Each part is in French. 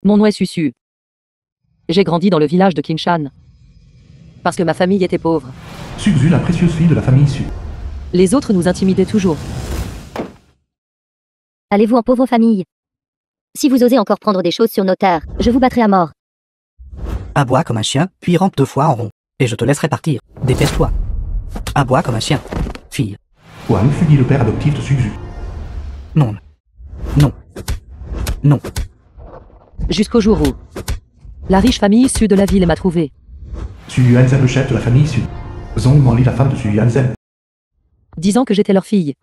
Mon nom est Susu. J'ai grandi dans le village de Kingshan. Parce que ma famille était pauvre. Suzu, la précieuse fille de la famille Su. Les autres nous intimidaient toujours. Allez-vous en pauvre famille? Si vous osez encore prendre des choses sur nos terres, je vous battrai à mort. Aboie comme un chien, puis rampe 2 fois en rond. Et je te laisserai partir. Dépêche-toi. Aboie comme un chien. Fille. Wang fut le père adoptif de Suzu. Non. Non. Non. Jusqu'au jour où la riche famille Su de la ville m'a trouvé. Su Yuanzhen, le chef de la famille Su. Zhong Manli, la femme de Su Yuanzhen. Disant que j'étais leur fille.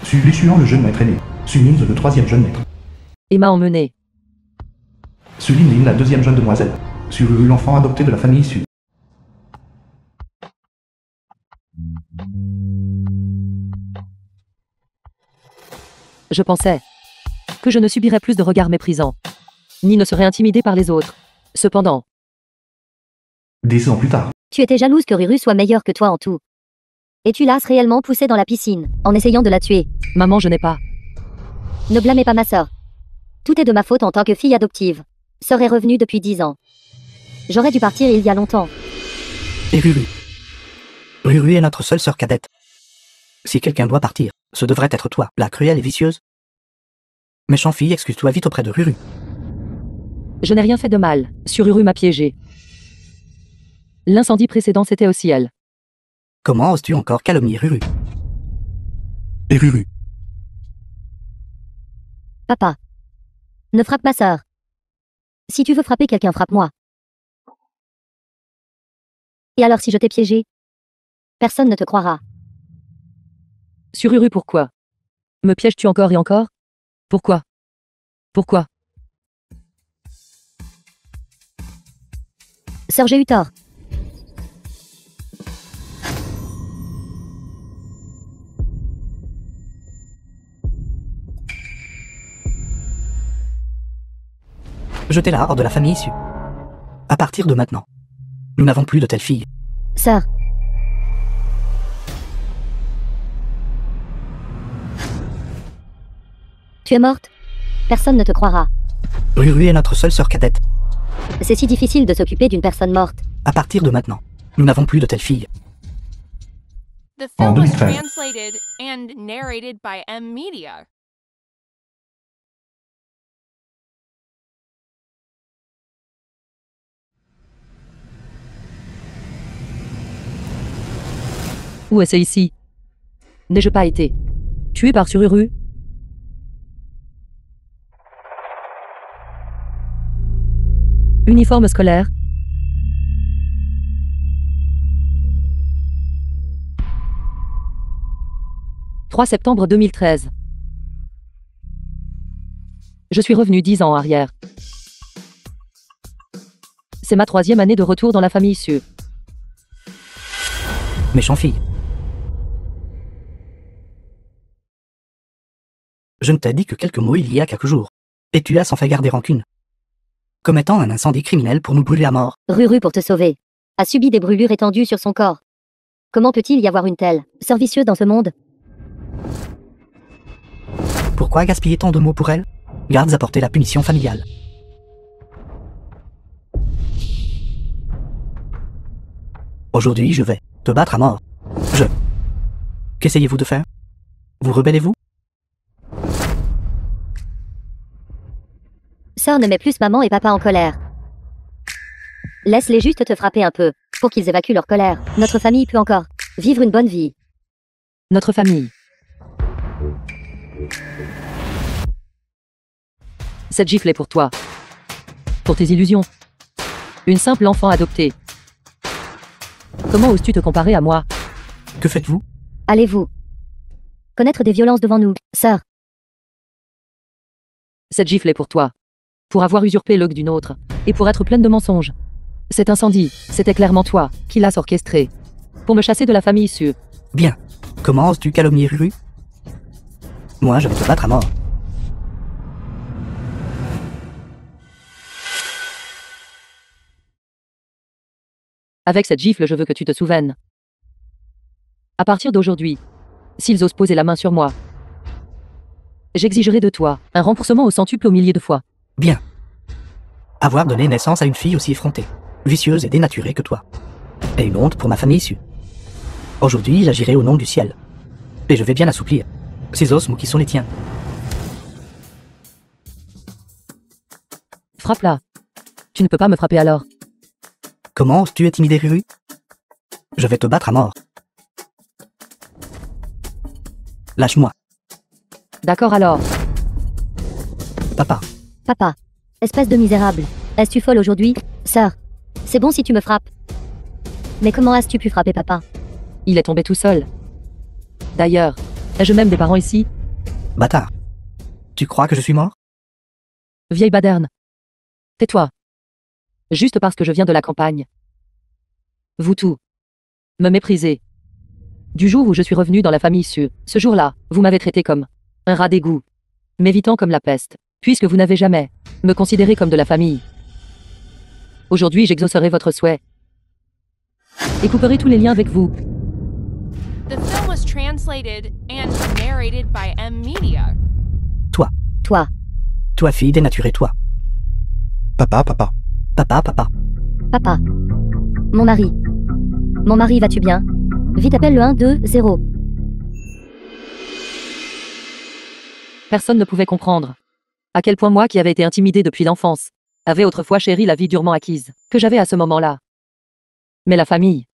Su Lishuan, le jeune maître aîné. Su Min, le 3e jeune maître. Et m'a emmené. Su Lin, la 2e jeune demoiselle. Su Ruru, l'enfant adopté de la famille Su. Je pensais que je ne subirais plus de regards méprisants, ni ne serais intimidé par les autres. Cependant, 10 ans plus tard, Tu étais jalouse que Ruru soit meilleure que toi en tout. Et tu l'as réellement poussée dans la piscine, en essayant de la tuer. maman, je n'ai pas. Ne blâmez pas ma sœur. Tout est de ma faute en tant que fille adoptive. Sœur est revenue depuis 10 ans. J'aurais dû partir il y a longtemps. Et Ruru. Ruru est notre seule sœur cadette. Si quelqu'un doit partir, ce devrait être toi, la cruelle et vicieuse. Méchant fille, excuse-toi vite auprès de Ruru. Je n'ai rien fait de mal. Sururu m'a piégé. L'incendie précédent, c'était aussi elle. Comment oses-tu encore calomnier Ruru? Et Ruru. Papa. Ne frappe ma sœur. Si tu veux frapper quelqu'un, frappe-moi. Et alors si je t'ai piégé? Personne ne te croira. Sururu, pourquoi me pièges-tu encore et encore? Pourquoi? Pourquoi? Sœur, j'ai eu tort. Jetez-la hors de la famille issue. À partir de maintenant, nous n'avons plus de telle fille. Sœur. Tu es morte? Personne ne te croira. Ruru est notre seule sœur cadette. C'est si difficile de s'occuper d'une personne morte. À partir de maintenant, nous n'avons plus de telle fille. The En film was 2013. translated and narrated by M Media. Où est-ce ici? N'ai-je pas été tué par Sururu? Uniforme scolaire. « 3 septembre 2013. Je suis revenu 10 ans en arrière. C'est ma 3e année de retour dans la famille Su. Méchant fille. Je ne t'ai dit que quelques mots il y a quelques jours. Et tu as sans fait garder rancune. Commettant un incendie criminel pour nous brûler à mort. Ruru, pour te sauver, a subi des brûlures étendues sur son corps. Comment peut-il y avoir une telle sœur vicieuse dans ce monde? Pourquoi gaspiller tant de mots pour elle? Garde à porter la punition familiale. Aujourd'hui, je vais te battre à mort. Qu'essayez-vous de faire? Vous rebellez-vous? Sœur ne met plus maman et papa en colère. Laisse-les juste te frapper un peu, pour qu'ils évacuent leur colère. Notre famille peut encore vivre une bonne vie. Notre famille. Cette gifle est pour toi. Pour tes illusions. Une simple enfant adoptée. Comment oses-tu te comparer à moi? Que faites-vous? Allez-vous connaître des violences devant nous, sœur? Cette gifle est pour toi. Pour avoir usurpé l'œil d'une autre. Et pour être pleine de mensonges. Cet incendie, c'était clairement toi qui l'as orchestré. Pour me chasser de la famille Su. Bien. Comment oses-tu calomnier Ruru? Moi, je vais te battre à mort. Avec cette gifle, je veux que tu te souviennes. À partir d'aujourd'hui, s'ils osent poser la main sur moi, j'exigerai de toi un remboursement au centuple aux milliers de fois. Bien. Avoir donné naissance à une fille aussi effrontée, vicieuse et dénaturée que toi. Et une honte pour ma famille issue. Aujourd'hui, j'agirai au nom du ciel. Et je vais bien assouplir ces os mous qui sont les tiens. Frappe-la. Tu ne peux pas me frapper alors. Comment oses-tu intimider Ruru? Je vais te battre à mort. Lâche-moi, D'accord alors. papa. Papa. Espèce de misérable. Es-tu folle aujourd'hui, sœur? C'est bon si tu me frappes. Mais comment as-tu pu frapper papa? Il est tombé tout seul. D'ailleurs, ai-je même des parents ici? Bâtard. Tu crois que je suis mort? Vieille baderne. Tais-toi. Juste parce que je viens de la campagne. Vous tous. Me méprisez. Du jour où je suis revenu dans la famille issue, ce jour-là, vous m'avez traité comme un rat d'égout, m'évitant comme la peste, puisque vous n'avez jamais me considéré comme de la famille. Aujourd'hui, j'exaucerai votre souhait et couperai tous les liens avec vous. The film was translated and narrated by M Media. Toi. Toi, fille dénaturée, toi. Papa, papa. Papa, papa. Papa. Mon mari. Mon mari, vas-tu bien? Vite appelle le 120. Personne ne pouvait comprendre à quel point moi qui avais été intimidé depuis l'enfance, avait autrefois chéri la vie durement acquise que j'avais à ce moment-là. Mais la famille,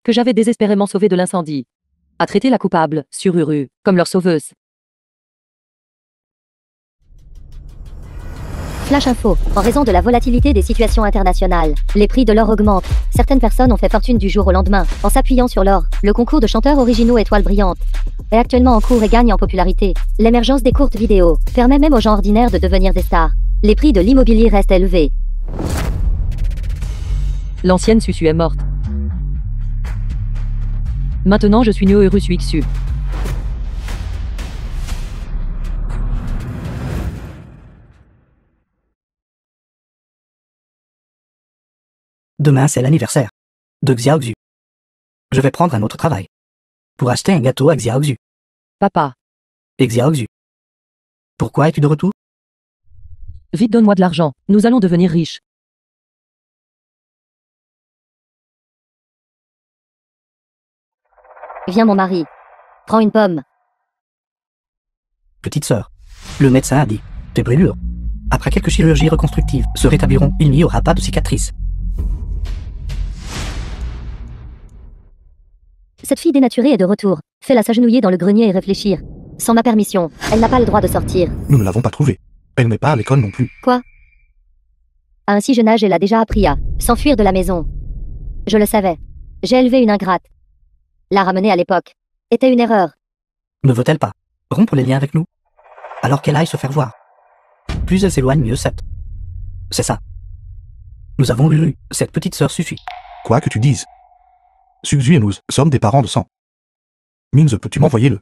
que j'avais désespérément sauvée de l'incendie, a traité la coupable, Sururu, comme leur sauveuse. Flash info. En raison de la volatilité des situations internationales, les prix de l'or augmentent. Certaines personnes ont fait fortune du jour au lendemain, en s'appuyant sur l'or. Le concours de chanteurs originaux Étoiles brillantes est actuellement en cours et gagne en popularité. L'émergence des courtes vidéos permet même aux gens ordinaires de devenir des stars. Les prix de l'immobilier restent élevés. L'ancienne Susu est morte. Maintenant je suis Neo Xu. Demain, c'est l'anniversaire de Xiaoxu. Je vais prendre un autre travail pour acheter un gâteau à Xiaoxu. Papa, Et Xiaoxu. Pourquoi es-tu de retour? vite donne-moi de l'argent, nous allons devenir riches. Viens mon mari. Prends une pomme. Petite sœur, le médecin a dit, tes brûlures, après quelques chirurgies reconstructives, se rétabliront, il n'y aura pas de cicatrices. Cette fille dénaturée est de retour. Fais-la s'agenouiller dans le grenier et réfléchir. Sans ma permission, elle n'a pas le droit de sortir. Nous ne l'avons pas trouvée. Elle n'est pas à l'école non plus. Quoi? À un si jeune âge, elle a déjà appris à s'enfuir de la maison. Je le savais. J'ai élevé une ingrate. La ramener à l'époque était une erreur. Ne veut-elle pas rompre les liens avec nous? Alors qu'elle aille se faire voir. Plus elle s'éloigne, mieux c'est. C'est ça. Nous avons eu cette petite sœur suffit. Quoi que tu dises. Suxu et nous sommes des parents de sang. Minze, peux-tu m'envoyer le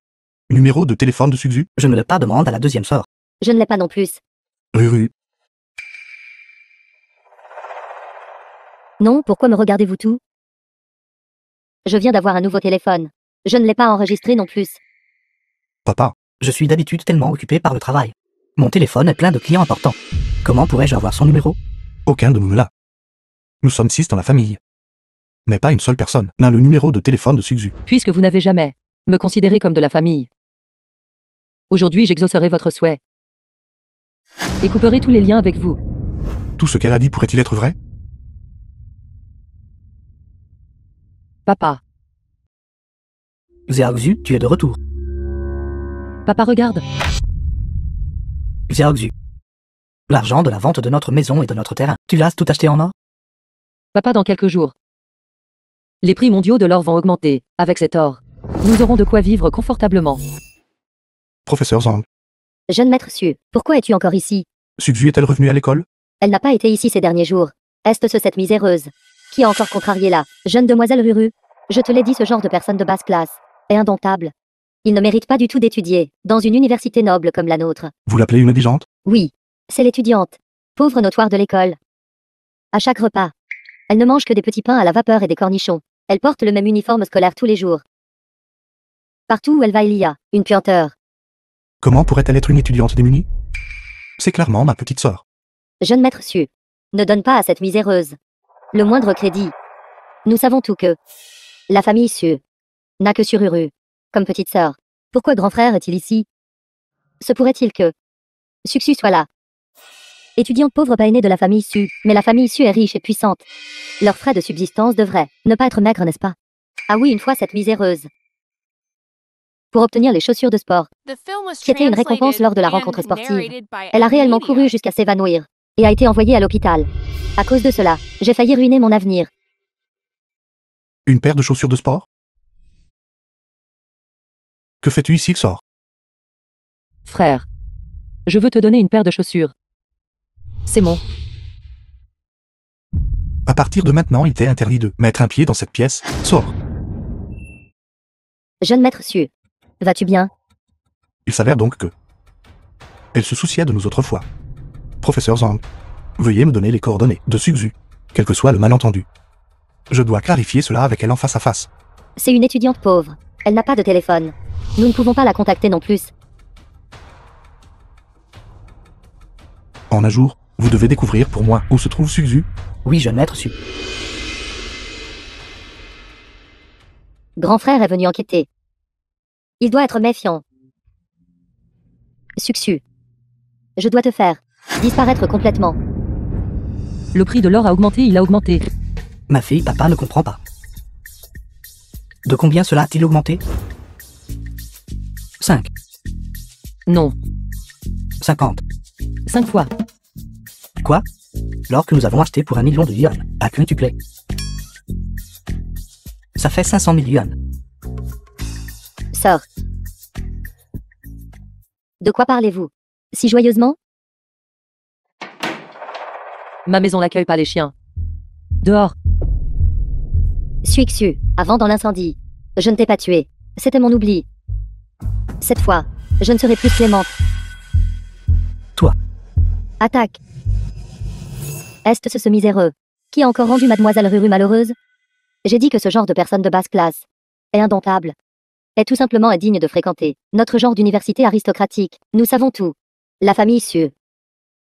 numéro de téléphone de Suxu? Je ne le pas demande à la deuxième sœur. Je ne l'ai pas non plus. Ruru. Non, pourquoi me regardez-vous tout? Je viens d'avoir un nouveau téléphone. Je ne l'ai pas enregistré non plus. Papa. Je suis d'habitude tellement occupé par le travail. Mon téléphone est plein de clients importants. Comment pourrais-je avoir son numéro? Aucun de nous ne l'a. Nous sommes 6 dans la famille. Mais pas une seule personne n'a le numéro de téléphone de Suxu. Puisque vous n'avez jamais me considéré comme de la famille. Aujourd'hui, j'exaucerai votre souhait et couperai tous les liens avec vous. Tout ce qu'elle a dit pourrait-il être vrai? Papa, Xiaoxu, tu es de retour. papa regarde. Xiaoxu. L'argent de la vente de notre maison et de notre terrain, tu l'as tout acheté en or? Papa, dans quelques jours, les prix mondiaux de l'or vont augmenter. Avec cet or, nous aurons de quoi vivre confortablement. Professeur Zhang. Jeune maître Su, pourquoi es-tu encore ici? Suxu est-elle revenue à l'école? Elle n'a pas été ici ces derniers jours. Est-ce cette miséreuse qui a encore contrarié la jeune demoiselle Ruru? Je te l'ai dit, ce genre de personne de basse classe est indomptable. Il ne mérite pas du tout d'étudier dans une université noble comme la nôtre. Vous l'appelez une indigente? Oui, c'est l'étudiante, pauvre notoire de l'école. À chaque repas, elle ne mange que des petits pains à la vapeur et des cornichons. Elle porte le même uniforme scolaire tous les jours. Partout où elle va, il y a une puanteur. Comment pourrait-elle être une étudiante démunie? C'est clairement ma petite sœur. Jeune maître Su, ne donne pas à cette miséreuse le moindre crédit. Nous savons tout que la famille Su n'a que Sururu comme petite sœur. Pourquoi grand frère est-il ici? Se pourrait-il que Suxu soit là? Étudiante pauvre pas aînée de la famille Su, mais la famille Su est riche et puissante. Leurs frais de subsistance devraient ne pas être maigres, n'est-ce pas? Ah oui, une fois cette miséreuse, pour obtenir les chaussures de sport, The film was qui était une récompense lors de la rencontre and sportive. narrated by Elle a réellement Amelia. couru jusqu'à s'évanouir et a été envoyée à l'hôpital. À cause de cela, j'ai failli ruiner mon avenir. Une paire de chaussures de sport? Que fais-tu ici, Xor? Frère. Je veux te donner une paire de chaussures. C'est mon. À partir de maintenant, il t'est interdit de mettre un pied dans cette pièce. Sors. Jeune maître Su, vas-tu bien? Il s'avère donc que... Elle se souciait de nous autrefois. Professeur Zhang, veuillez me donner les coordonnées de Suxu, quel que soit le malentendu. Je dois clarifier cela avec elle en face à face. C'est une étudiante pauvre. Elle n'a pas de téléphone. Nous ne pouvons pas la contacter non plus. En un jour, vous devez découvrir pour moi où se trouve Suxu. Oui, jeune maître Su. Grand frère est venu enquêter. Il doit être méfiant. Suxu, je dois te faire disparaître complètement. Le prix de l'or a augmenté, il a augmenté. Ma fille, papa ne comprend pas. De combien cela a-t-il augmenté? 5, Non. 50. 5 fois. Quoi? L'or que nous avons acheté pour 1 million de yuan a quintuplé. Ça fait 500 000 yuan. Sœur. De quoi parlez-vous si joyeusement? Ma maison n'accueille pas les chiens. Dehors. Suixu, avant dans l'incendie. Je ne t'ai pas tué. C'était mon oubli. Cette fois, je ne serai plus clémente. Toi. Attaque. Est-ce ce miséreux qui a encore rendu mademoiselle Ruru malheureuse? J'ai dit que ce genre de personne de basse classe est indomptable. Est tout simplement indigne de fréquenter notre genre d'université aristocratique. Nous savons tout. La famille Su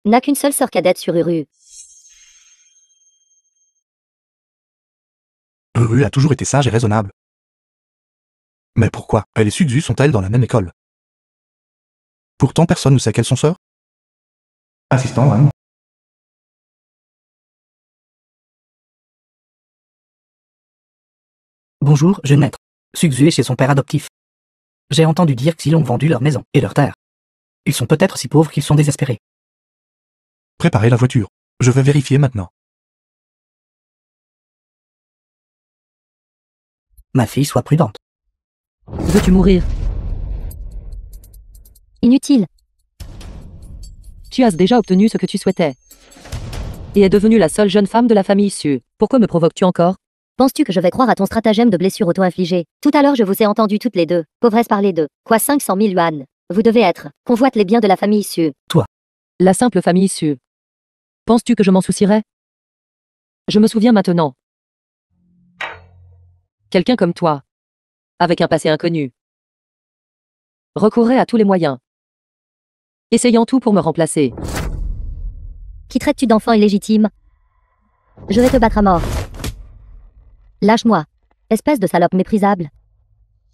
n'a qu'une seule sœur cadette sur Ruru. Ruru a toujours été sage et raisonnable. Mais pourquoi elle et Suxu sont-elles dans la même école? Pourtant personne ne sait qu'elles sont sœurs. Assistant Wang. Bonjour, jeune maître. Suxu est chez son père adoptif. J'ai entendu dire qu'ils ont vendu leur maison et leur terre. Ils sont peut-être si pauvres qu'ils sont désespérés. Préparez la voiture. Je vais vérifier maintenant. Ma fille, sois prudente. Veux-tu mourir? Inutile. Tu as déjà obtenu ce que tu souhaitais. Et est devenue la seule jeune femme de la famille Su. Pourquoi me provoques-tu encore? Penses-tu que je vais croire à ton stratagème de blessure auto-infligée? Tout à l'heure je vous ai entendu toutes les deux, pauvresse parler de quoi 500 000 yuan. Vous devez être, convoite les biens de la famille Su. La simple famille Su. Penses-tu que je m'en soucierais? Je me souviens maintenant. Quelqu'un comme toi, avec un passé inconnu, recourrait à tous les moyens, essayant tout pour me remplacer. Qui traites-tu d'enfant illégitime? Je vais te battre à mort. Lâche-moi, espèce de salope méprisable.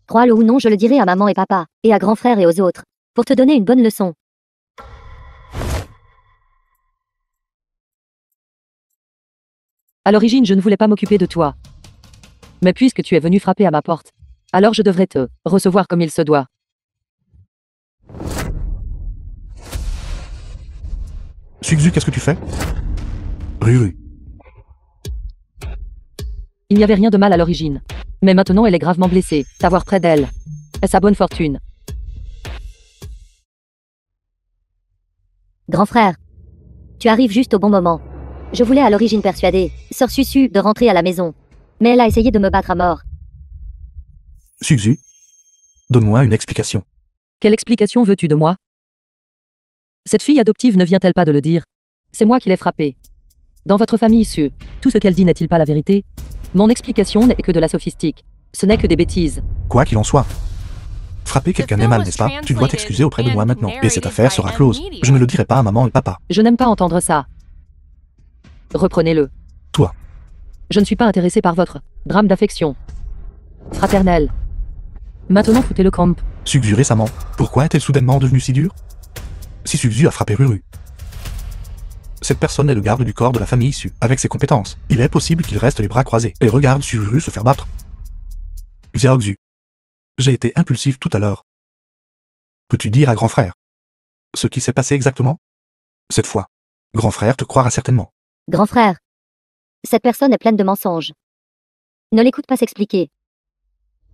Crois-le ou non, je le dirai à maman et papa, et à grand frère et aux autres, pour te donner une bonne leçon. À l'origine, je ne voulais pas m'occuper de toi. Mais puisque tu es venu frapper à ma porte, alors je devrais te recevoir comme il se doit. Suxu, qu'est-ce que tu fais? Ruru. Il n'y avait rien de mal à l'origine. Mais maintenant elle est gravement blessée. T'avoir près d'elle est sa bonne fortune. Grand frère, tu arrives juste au bon moment. Je voulais à l'origine persuader Sœur Susu de rentrer à la maison. Mais elle a essayé de me battre à mort. Suxu, donne-moi une explication. Quelle explication veux-tu de moi? Cette fille adoptive ne vient-elle pas de le dire? C'est moi qui l'ai frappée. Dans votre famille Su, tout ce qu'elle dit n'est-il pas la vérité? Mon explication n'est que de la sophistique. Ce n'est que des bêtises. Quoi qu'il en soit. Frapper quelqu'un est mal, n'est-ce pas? Tu dois t'excuser auprès de moi maintenant, et cette affaire sera close. Je ne le dirai pas à maman et papa. Je n'aime pas entendre ça. Reprenez-le. Toi. Je ne suis pas intéressé par votre drame d'affection fraternelle. Maintenant foutez le camp. Sugzu récemment. Pourquoi est-elle soudainement devenue si dure? Si Sugzu a frappé Ruru. Cette personne est le garde du corps de la famille issue. Avec ses compétences, il est possible qu'il reste les bras croisés et regarde Ruru se faire battre. Xiaoxu. J'ai été impulsif tout à l'heure. Peux-tu dire à grand frère ce qui s'est passé exactement? Cette fois, grand frère te croira certainement. Grand frère. Cette personne est pleine de mensonges. Ne l'écoute pas s'expliquer.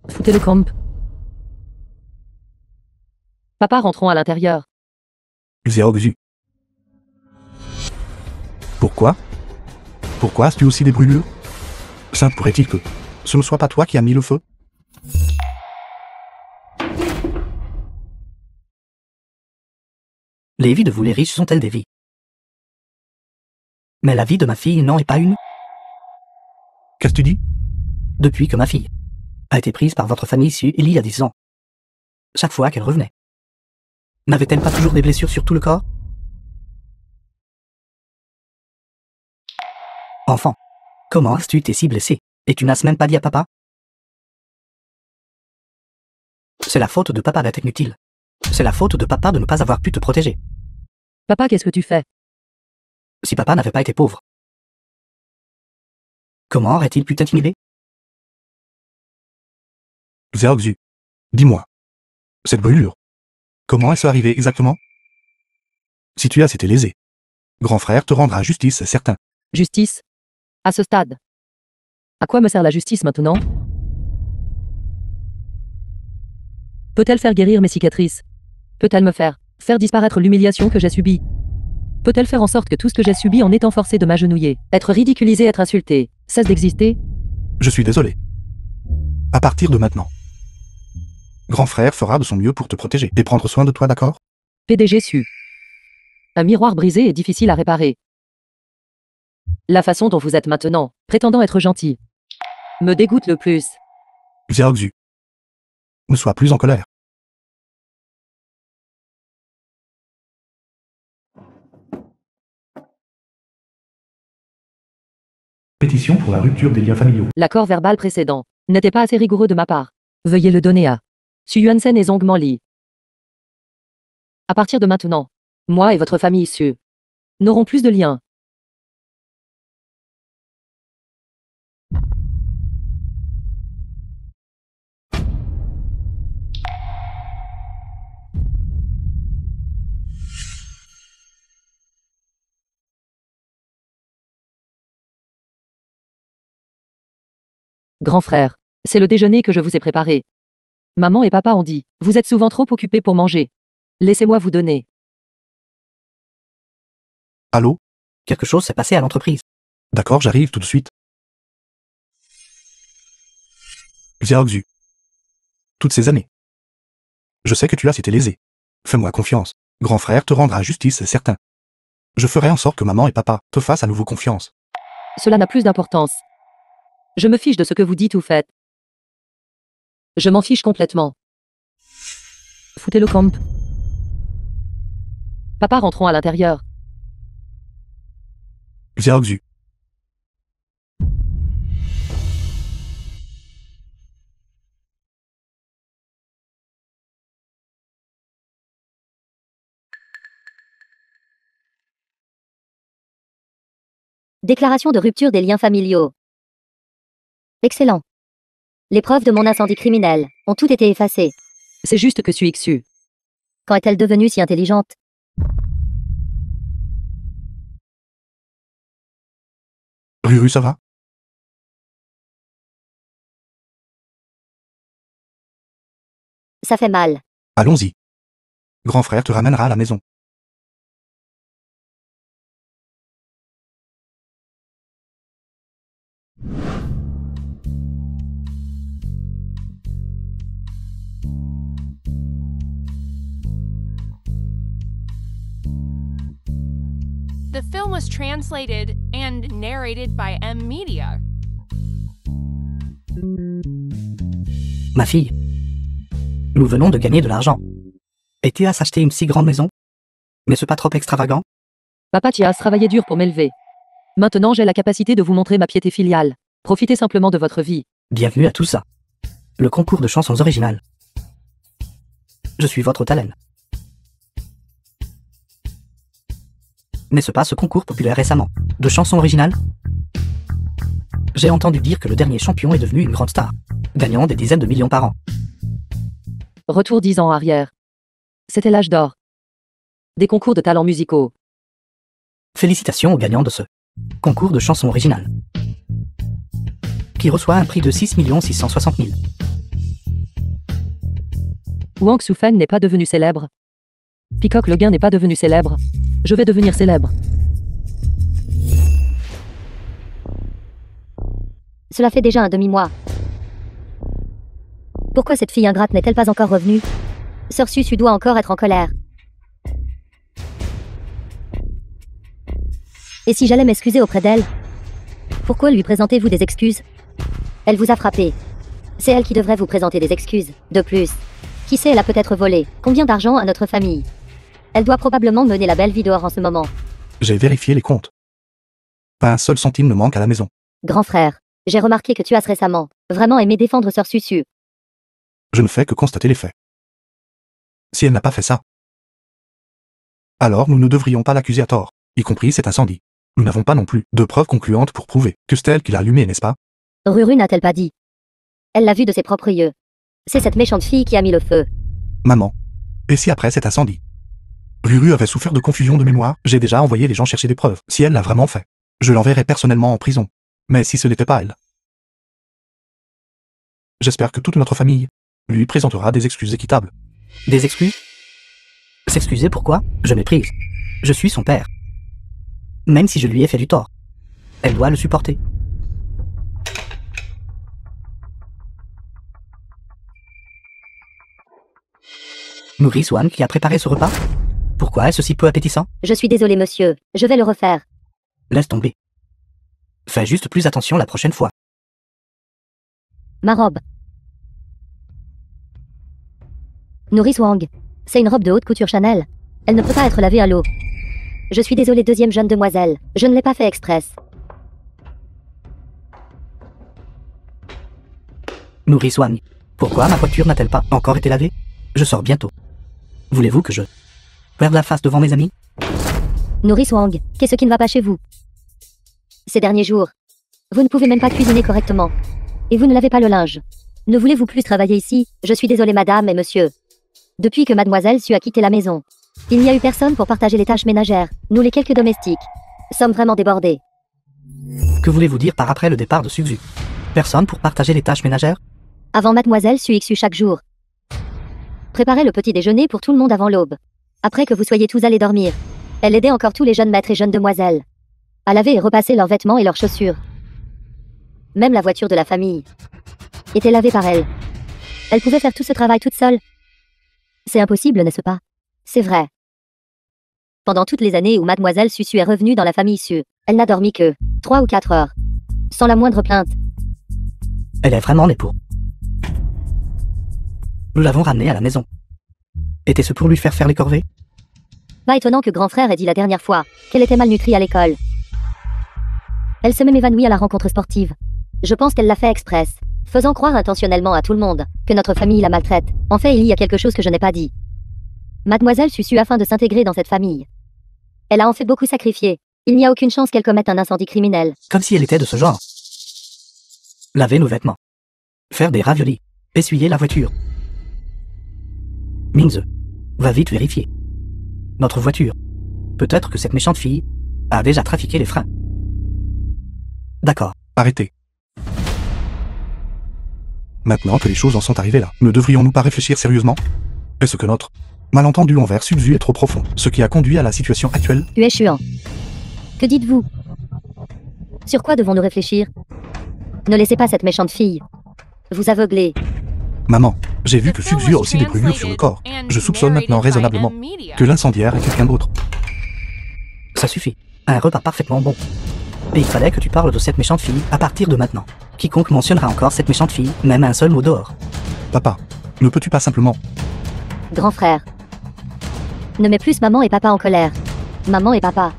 Foutez le camp. Papa, rentrons à l'intérieur. Xiaoxu. Pourquoi? Pourquoi as-tu aussi des brûlures? Ça pourrait-il que ce ne soit pas toi qui as mis le feu? Les vies de vous les riches sont-elles des vies? Mais la vie de ma fille n'en est pas une. Qu'est-ce que tu dis? Depuis que ma fille a été prise par votre famille issue il y a 10 ans. Chaque fois qu'elle revenait, n'avait-elle pas toujours des blessures sur tout le corps? Enfant, comment as-tu été si blessé, et tu n'as même pas dit à papa? C'est la faute de papa d'être inutile. C'est la faute de papa de ne pas avoir pu te protéger. Papa, qu'est-ce que tu fais? Si papa n'avait pas été pauvre, comment aurait-il pu t'intimider? Xiaoxu. Dis-moi. Cette brûlure. Comment est-ce arrivé exactement? Si tu as été lésé, grand frère te rendra justice, c'est certain. Justice? À ce stade. À quoi me sert la justice maintenant? Peut-elle faire guérir mes cicatrices? Peut-elle me faire disparaître l'humiliation que j'ai subie? Peut-elle faire en sorte que tout ce que j'ai subi en étant forcé de m'agenouiller, être ridiculisé, être insulté, cesse d'exister? Je suis désolé. À partir de maintenant, grand frère fera de son mieux pour te protéger et prendre soin de toi, d'accord? PDG su. Un miroir brisé est difficile à réparer. La façon dont vous êtes maintenant, prétendant être gentil, me dégoûte le plus. Xiaoxu. Ne sois plus en colère. Pétition pour la rupture des liens familiaux. L'accord verbal précédent n'était pas assez rigoureux de ma part. Veuillez le donner à Xu Yuansen et Zhong Manli. À partir de maintenant, moi et votre famille issue n'aurons plus de liens. Grand frère, c'est le déjeuner que je vous ai préparé. Maman et papa ont dit, vous êtes souvent trop occupés pour manger. Laissez-moi vous donner. Allô? Quelque chose s'est passé à l'entreprise. D'accord, j'arrive tout de suite. Xiaoxu. Toutes ces années. Je sais que tu as été lésé. Fais-moi confiance. Grand frère te rendra justice, c'est certain. Je ferai en sorte que maman et papa te fassent à nouveau confiance. Cela n'a plus d'importance. Je me fiche de ce que vous dites ou faites. Je m'en fiche complètement. Foutez le camp. Papa, rentrons à l'intérieur. Xiaoxu. Déclaration de rupture des liens familiaux. Excellent. Les preuves de mon incendie criminel ont toutes été effacées. C'est juste que suis Xu. Quand est-elle devenue si intelligente? Ruru, ça va? Ça fait mal. Allons-y. Grand frère te ramènera à la maison. The film was translated and narrated by M Media. Ma fille, nous venons de gagner de l'argent. Et tu as s'acheter une si grande maison? Mais c'est pas trop extravagant? Papa, tu as travaillé dur pour m'élever. Maintenant j'ai la capacité de vous montrer ma piété filiale. Profitez simplement de votre vie. Bienvenue à tout ça. Le concours de chansons originales. Je suis votre talent. N'est-ce pas ce concours populaire récemment, de chansons originales? J'ai entendu dire que le dernier champion est devenu une grande star, gagnant des dizaines de millions par an. Retour 10 ans arrière. C'était l'âge d'or. Des concours de talents musicaux. Félicitations aux gagnants de ce concours de chansons originales, qui reçoit un prix de 6 660 000. Wang Soufen n'est pas devenu célèbre. Peacock Leguin n'est pas devenu célèbre. Je vais devenir célèbre. Cela fait déjà un demi-mois. Pourquoi cette fille ingrate n'est-elle pas encore revenue? Sœur Susu doit encore être en colère. Et si j'allais m'excuser auprès d'elle? Pourquoi lui présentez-vous des excuses? Elle vous a frappé. C'est elle qui devrait vous présenter des excuses. De plus, qui sait, elle a peut-être volé. Combien d'argent à notre famille? Elle doit probablement mener la belle vie dehors en ce moment. J'ai vérifié les comptes. Pas un seul centime ne manque à la maison. Grand frère, j'ai remarqué que tu as récemment vraiment aimé défendre Sœur Susu. Je ne fais que constater les faits. Si elle n'a pas fait ça, alors nous ne devrions pas l'accuser à tort, y compris cet incendie. Nous n'avons pas non plus de preuves concluantes pour prouver que c'est elle qui l'a allumé, n'est-ce pas? Ruru n'a-t-elle pas dit? Elle l'a vu de ses propres yeux. C'est cette méchante fille qui a mis le feu. Maman. Et si après cet incendie, Ruru avait souffert de confusion de mémoire, j'ai déjà envoyé les gens chercher des preuves. Si elle l'a vraiment fait, je l'enverrai personnellement en prison. Mais si ce n'était pas elle, j'espère que toute notre famille lui présentera des excuses équitables. Des excuses? S'excuser pourquoi? Je méprise. Je suis son père. Même si je lui ai fait du tort, elle doit le supporter. Nourrice Wan qui a préparé ce repas? Pourquoi est-ce si peu appétissant? Je suis désolé, monsieur. Je vais le refaire. Laisse tomber. Fais juste plus attention la prochaine fois. Ma robe. Nourrice Wang. C'est une robe de haute couture Chanel. Elle ne peut pas être lavée à l'eau. Je suis désolée, deuxième jeune demoiselle. Je ne l'ai pas fait express. Nourrice Wan. Pourquoi ma voiture n'a-t-elle pas encore été lavée? Je sors bientôt. Voulez-vous que je perde la face devant mes amis? Nourrice Wang, qu'est-ce qui ne va pas chez vous? Ces derniers jours, vous ne pouvez même pas cuisiner correctement. Et vous ne lavez pas le linge. Ne voulez-vous plus travailler ici? Je suis désolée madame et monsieur. Depuis que mademoiselle Su a quitté la maison, il n'y a eu personne pour partager les tâches ménagères. Nous les quelques domestiques sommes vraiment débordés. Que voulez-vous dire par après le départ de Suzu? Personne pour partager les tâches ménagères? Avant mademoiselle Su XU chaque jour. Préparez le petit déjeuner pour tout le monde avant l'aube. Après que vous soyez tous allés dormir, elle aidait encore tous les jeunes maîtres et jeunes demoiselles à laver et repasser leurs vêtements et leurs chaussures. Même la voiture de la famille était lavée par elle. Elle pouvait faire tout ce travail toute seule. C'est impossible, n'est-ce pas? C'est vrai. Pendant toutes les années où mademoiselle Susu est revenue dans la famille Su, elle n'a dormi que 3 ou 4 heures. Sans la moindre plainte. Elle est vraiment née pour. Nous l'avons ramenée à la maison. Était-ce pour lui faire les corvées? Pas étonnant que grand frère ait dit la dernière fois qu'elle était malnutrie à l'école. Elle s'est même évanouie à la rencontre sportive. Je pense qu'elle l'a fait express, faisant croire intentionnellement à tout le monde que notre famille la maltraite. En fait, il y a quelque chose que je n'ai pas dit. Mademoiselle Susu afin de s'intégrer dans cette famille. Elle a en fait beaucoup sacrifié. Il n'y a aucune chance qu'elle commette un incendie criminel. Comme si elle était de ce genre. Laver nos vêtements. Faire des raviolis. Essuyer la voiture. Mingze. Va vite vérifier. Notre voiture. Peut-être que cette méchante fille a déjà trafiqué les freins. D'accord. Arrêtez. Maintenant que les choses en sont arrivées là, ne devrions-nous pas réfléchir sérieusement? Est-ce que notre malentendu envers Suzu est trop profond, ce qui a conduit à la situation actuelle? Huéchuan. Que dites-vous? Sur quoi devons-nous réfléchir? Ne laissez pas cette méchante fille vous aveugler. Maman, j'ai vu que Suzu a aussi des brûlures sur le corps. Je soupçonne maintenant raisonnablement que l'incendiaire est quelqu'un d'autre. Ça suffit. Un repas parfaitement bon. Et il fallait que tu parles de cette méchante fille à partir de maintenant. Quiconque mentionnera encore cette méchante fille, même un seul mot dehors. Papa, ne peux-tu pas simplement... Grand frère. Ne mets plus maman et papa en colère. Maman et papa.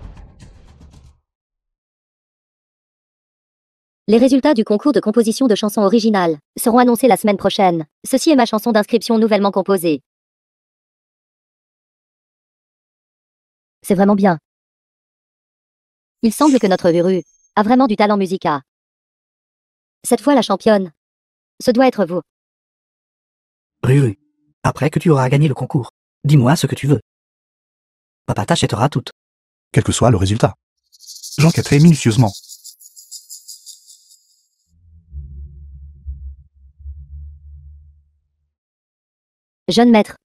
Les résultats du concours de composition de chansons originales seront annoncés la semaine prochaine. Ceci est ma chanson d'inscription nouvellement composée. C'est vraiment bien. Il semble que notre Ruru a vraiment du talent musical. Cette fois la championne. Ce doit être vous. Ruru. Après que tu auras gagné le concours, dis-moi ce que tu veux. Papa t'achètera tout. Quel que soit le résultat. J'enquêterai minutieusement. Jeune maître.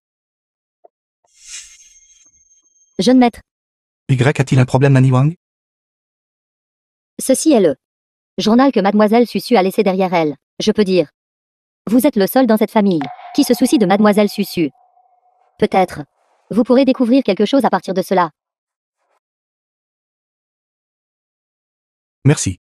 Jeune maître. Y a-t-il un problème, Nani Wang? Ceci est le journal que Mademoiselle Susu a laissé derrière elle. Je peux dire. Vous êtes le seul dans cette famille qui se soucie de Mademoiselle Susu. Peut-être. Vous pourrez découvrir quelque chose à partir de cela. Merci.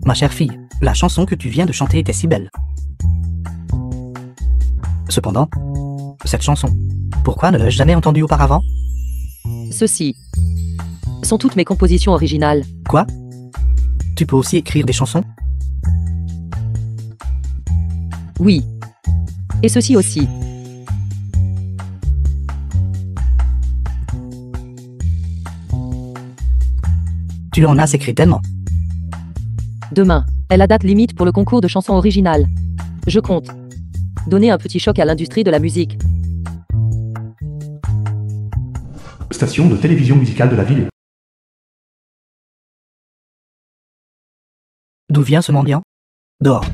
Ma chère fille, la chanson que tu viens de chanter était si belle. Cependant, cette chanson, pourquoi ne l'ai-je jamais entendue auparavant? Ceci sont toutes mes compositions originales. Quoi? Tu peux aussi écrire des chansons? Oui. Et ceci aussi. Tu en as écrit tellement. Demain est la date limite pour le concours de chansons originales. Je compte donner un petit choc à l'industrie de la musique. Station de télévision musicale de la ville. D'où vient ce mendiant? Dehors.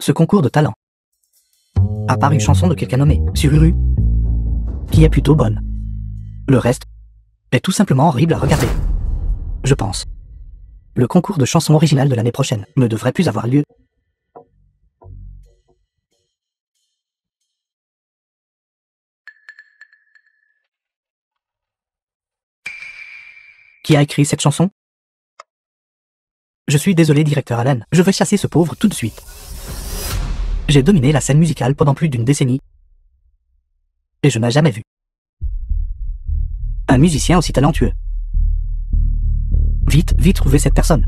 Ce concours de talent. À part une chanson de quelqu'un nommé Sururu, qui est plutôt bonne. Le reste est tout simplement horrible à regarder. Je pense. Le concours de chansons originales de l'année prochaine ne devrait plus avoir lieu. Qui a écrit cette chanson? Je suis désolé, directeur Allen. Je vais chasser ce pauvre tout de suite. J'ai dominé la scène musicale pendant plus d'une décennie. Et je n'ai jamais vu un musicien aussi talentueux. Vite, vite, trouvez cette personne.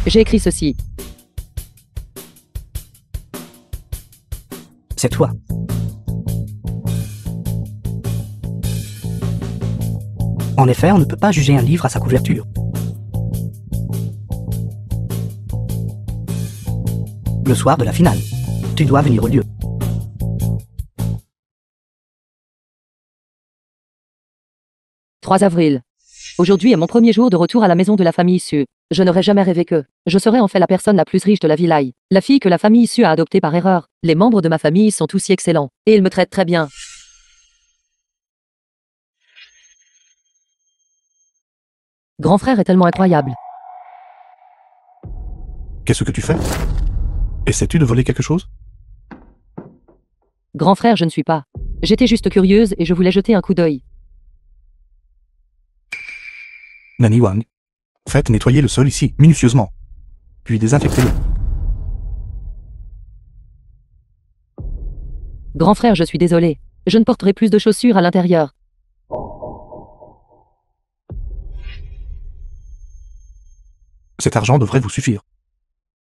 J'ai écrit ceci. C'est toi. En effet, on ne peut pas juger un livre à sa couverture. Le soir de la finale, tu dois venir au lieu. « 3 avril. Aujourd'hui est mon premier jour de retour à la maison de la famille Su. Je n'aurais jamais rêvé que je serais en fait la personne la plus riche de la Vilaï. La fille que la famille Su a adoptée par erreur. Les membres de ma famille sont aussi excellents. Et ils me traitent très bien. Grand frère est tellement incroyable. Qu'est-ce que tu fais? Essaies-tu de voler quelque chose? Grand frère, je ne suis pas. J'étais juste curieuse et je voulais jeter un coup d'œil. Nani Wang. Faites nettoyer le sol ici, minutieusement. Puis désinfectez-le. Grand frère, je suis désolé. Je ne porterai plus de chaussures à l'intérieur. Cet argent devrait vous suffire.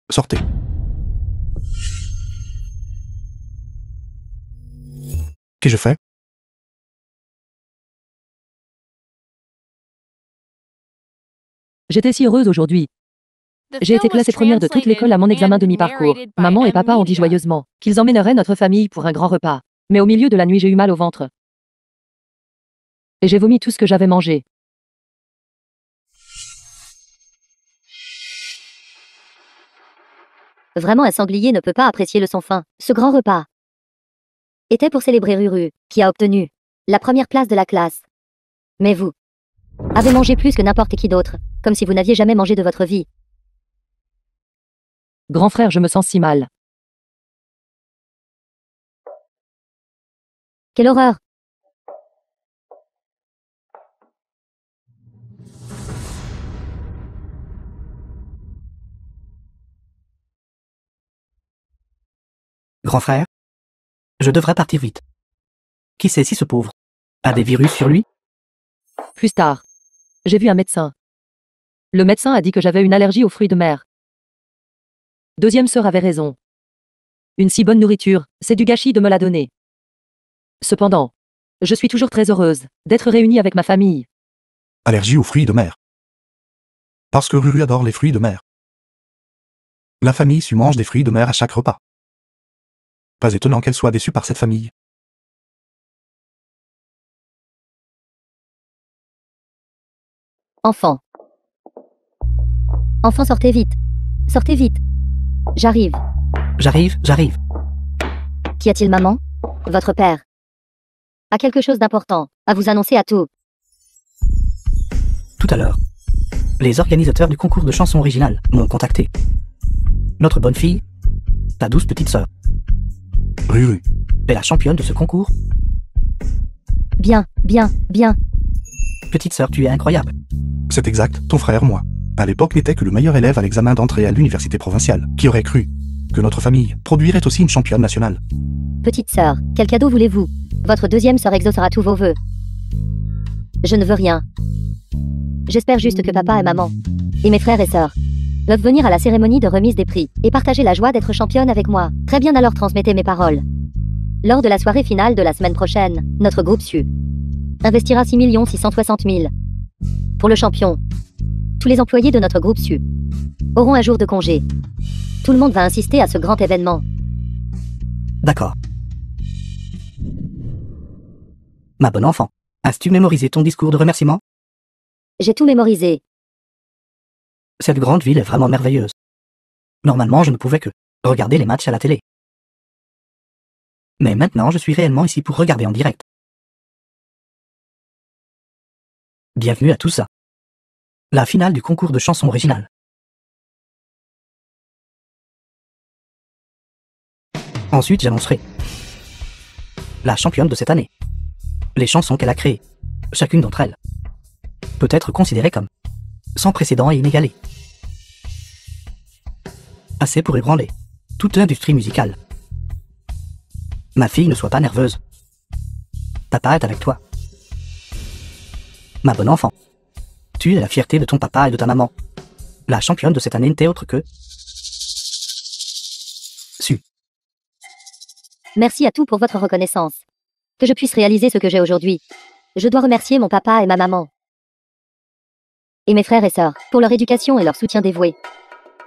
Sortez. Qu'ai-je fait? J'étais si heureuse aujourd'hui. The J'ai été film was classée première de toute l'école à mon examen de mi-parcours. translated and Maman et narrated by papa ont dit M-Media. joyeusement qu'ils emmèneraient notre famille pour un grand repas. Mais au milieu de la nuit, j'ai eu mal au ventre. Et j'ai vomi tout ce que j'avais mangé. Vraiment un sanglier ne peut pas apprécier le son fin. Ce grand repas était pour célébrer Ruru, qui a obtenu la première place de la classe. Mais vous avez mangé plus que n'importe qui d'autre, comme si vous n'aviez jamais mangé de votre vie. Grand frère, je me sens si mal. Quelle horreur! Grand frère, je devrais partir vite. Qui sait si ce pauvre a des virus sur lui? Plus tard, j'ai vu un médecin. Le médecin a dit que j'avais une allergie aux fruits de mer. Deuxième sœur avait raison. Une si bonne nourriture, c'est du gâchis de me la donner. Cependant, je suis toujours très heureuse d'être réunie avec ma famille. Allergie aux fruits de mer. Parce que Ruru adore les fruits de mer. La famille Su mange des fruits de mer à chaque repas. Pas étonnant qu'elle soit déçue par cette famille. Enfant. Enfant, sortez vite. Sortez vite. J'arrive. J'arrive. Qu'y a-t-il, maman? Votre père a quelque chose d'important à vous annoncer à tout. Tout à l'heure, les organisateurs du concours de chansons originales m'ont contacté. Notre bonne fille, ta douce petite sœur, Ruru. est la championne de ce concours. Bien. Petite sœur, tu es incroyable. C'est exact, ton frère, moi. À l'époque, n'était que le meilleur élève à l'examen d'entrée à l'université provinciale. Qui aurait cru que notre famille produirait aussi une championne nationale? Petite sœur, quel cadeau voulez-vous? Votre deuxième sœur exaucera tous vos vœux. Je ne veux rien. J'espère juste que papa et maman, et mes frères et sœurs, peuvent venir à la cérémonie de remise des prix, et partager la joie d'être championne avec moi. Très bien, alors transmettez mes paroles. Lors de la soirée finale de la semaine prochaine, notre groupe Su investira 6 660 000 pour le champion. Tous les employés de notre groupe Su auront un jour de congé. Tout le monde va assister à ce grand événement. D'accord. Ma bonne enfant, as-tu mémorisé ton discours de remerciement? J'ai tout mémorisé. Cette grande ville est vraiment merveilleuse. Normalement, je ne pouvais que regarder les matchs à la télé. Mais maintenant, je suis réellement ici pour regarder en direct. Bienvenue à tout ça. La finale du concours de chansons originales. Ensuite, j'annoncerai la championne de cette année. Les chansons qu'elle a créées, chacune d'entre elles, peut être considérée comme sans précédent et inégalée. Assez pour ébranler toute l'industrie musicale. Ma fille, ne sois pas nerveuse. Papa est avec toi. Ma bonne enfant, tu es la fierté de ton papa et de ta maman. La championne de cette année n'était autre que Su. Merci à tous pour votre reconnaissance. Que je puisse réaliser ce que j'ai aujourd'hui. Je dois remercier mon papa et ma maman. Et mes frères et sœurs, pour leur éducation et leur soutien dévoué.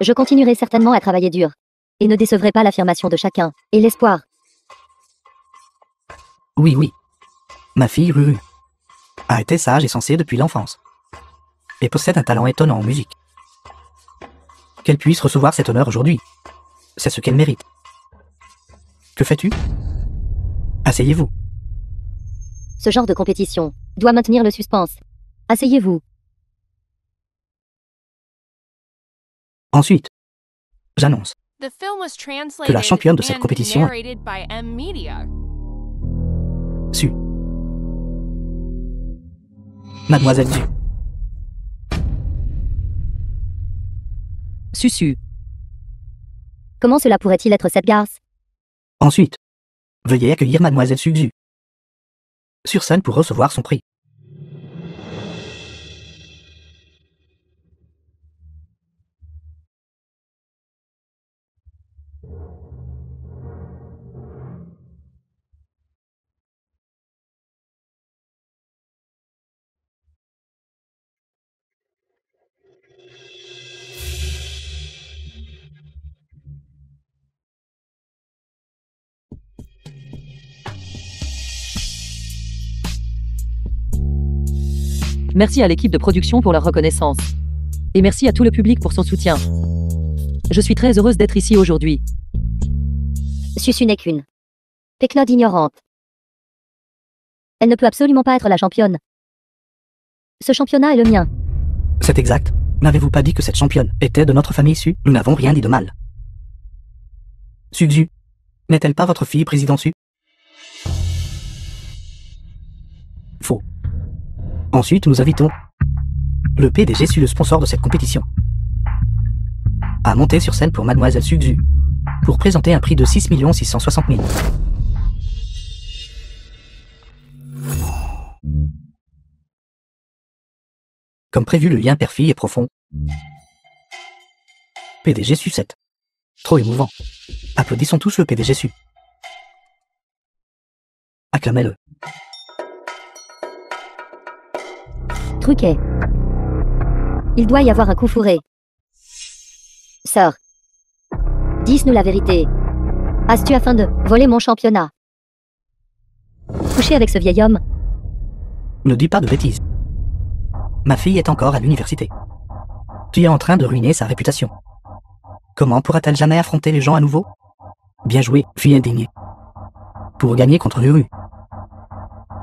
Je continuerai certainement à travailler dur. Et ne décevrai pas l'affirmation de chacun, et l'espoir. Oui. Ma fille Ruru a été sage et sensée depuis l'enfance. Et possède un talent étonnant en musique. Qu'elle puisse recevoir cet honneur aujourd'hui, c'est ce qu'elle mérite. Que fais-tu? Asseyez-vous. Ce genre de compétition doit maintenir le suspense. Asseyez-vous. Ensuite, j'annonce The film was translated la championne de cette and compétition est narrated by M Media. Su. Mademoiselle Su. Susu. Comment cela pourrait-il être cette garce? Ensuite, veuillez accueillir Mademoiselle Suzu sur scène pour recevoir son prix. Merci à l'équipe de production pour leur reconnaissance. Et merci à tout le public pour son soutien. Je suis très heureuse d'être ici aujourd'hui. Susu n'est qu'une péclode ignorante. Elle ne peut absolument pas être la championne. Ce championnat est le mien. C'est exact. N'avez-vous pas dit que cette championne était de notre famille Su? Nous n'avons rien dit de mal. Suzu, n'est-elle pas votre fille, président Su? Faux. Ensuite, nous invitons le PDG Su, le sponsor de cette compétition, à monter sur scène pour Mademoiselle Suzu pour présenter un prix de 6 660 000. Comme prévu, le lien père-fille est profond. PDG sucette. Trop émouvant. Applaudissons tous le PDG su. Acclamez-le. Truquet. Il doit y avoir un coup fourré. Sœur. Dis-nous la vérité. As-tu afin de voler mon championnat? Coucher avec ce vieil homme? Ne dis pas de bêtises. Ma fille est encore à l'université. Tu es en train de ruiner sa réputation. Comment pourra-t-elle jamais affronter les gens à nouveau? Bien joué, fille indignée. Pour gagner contre Ruru.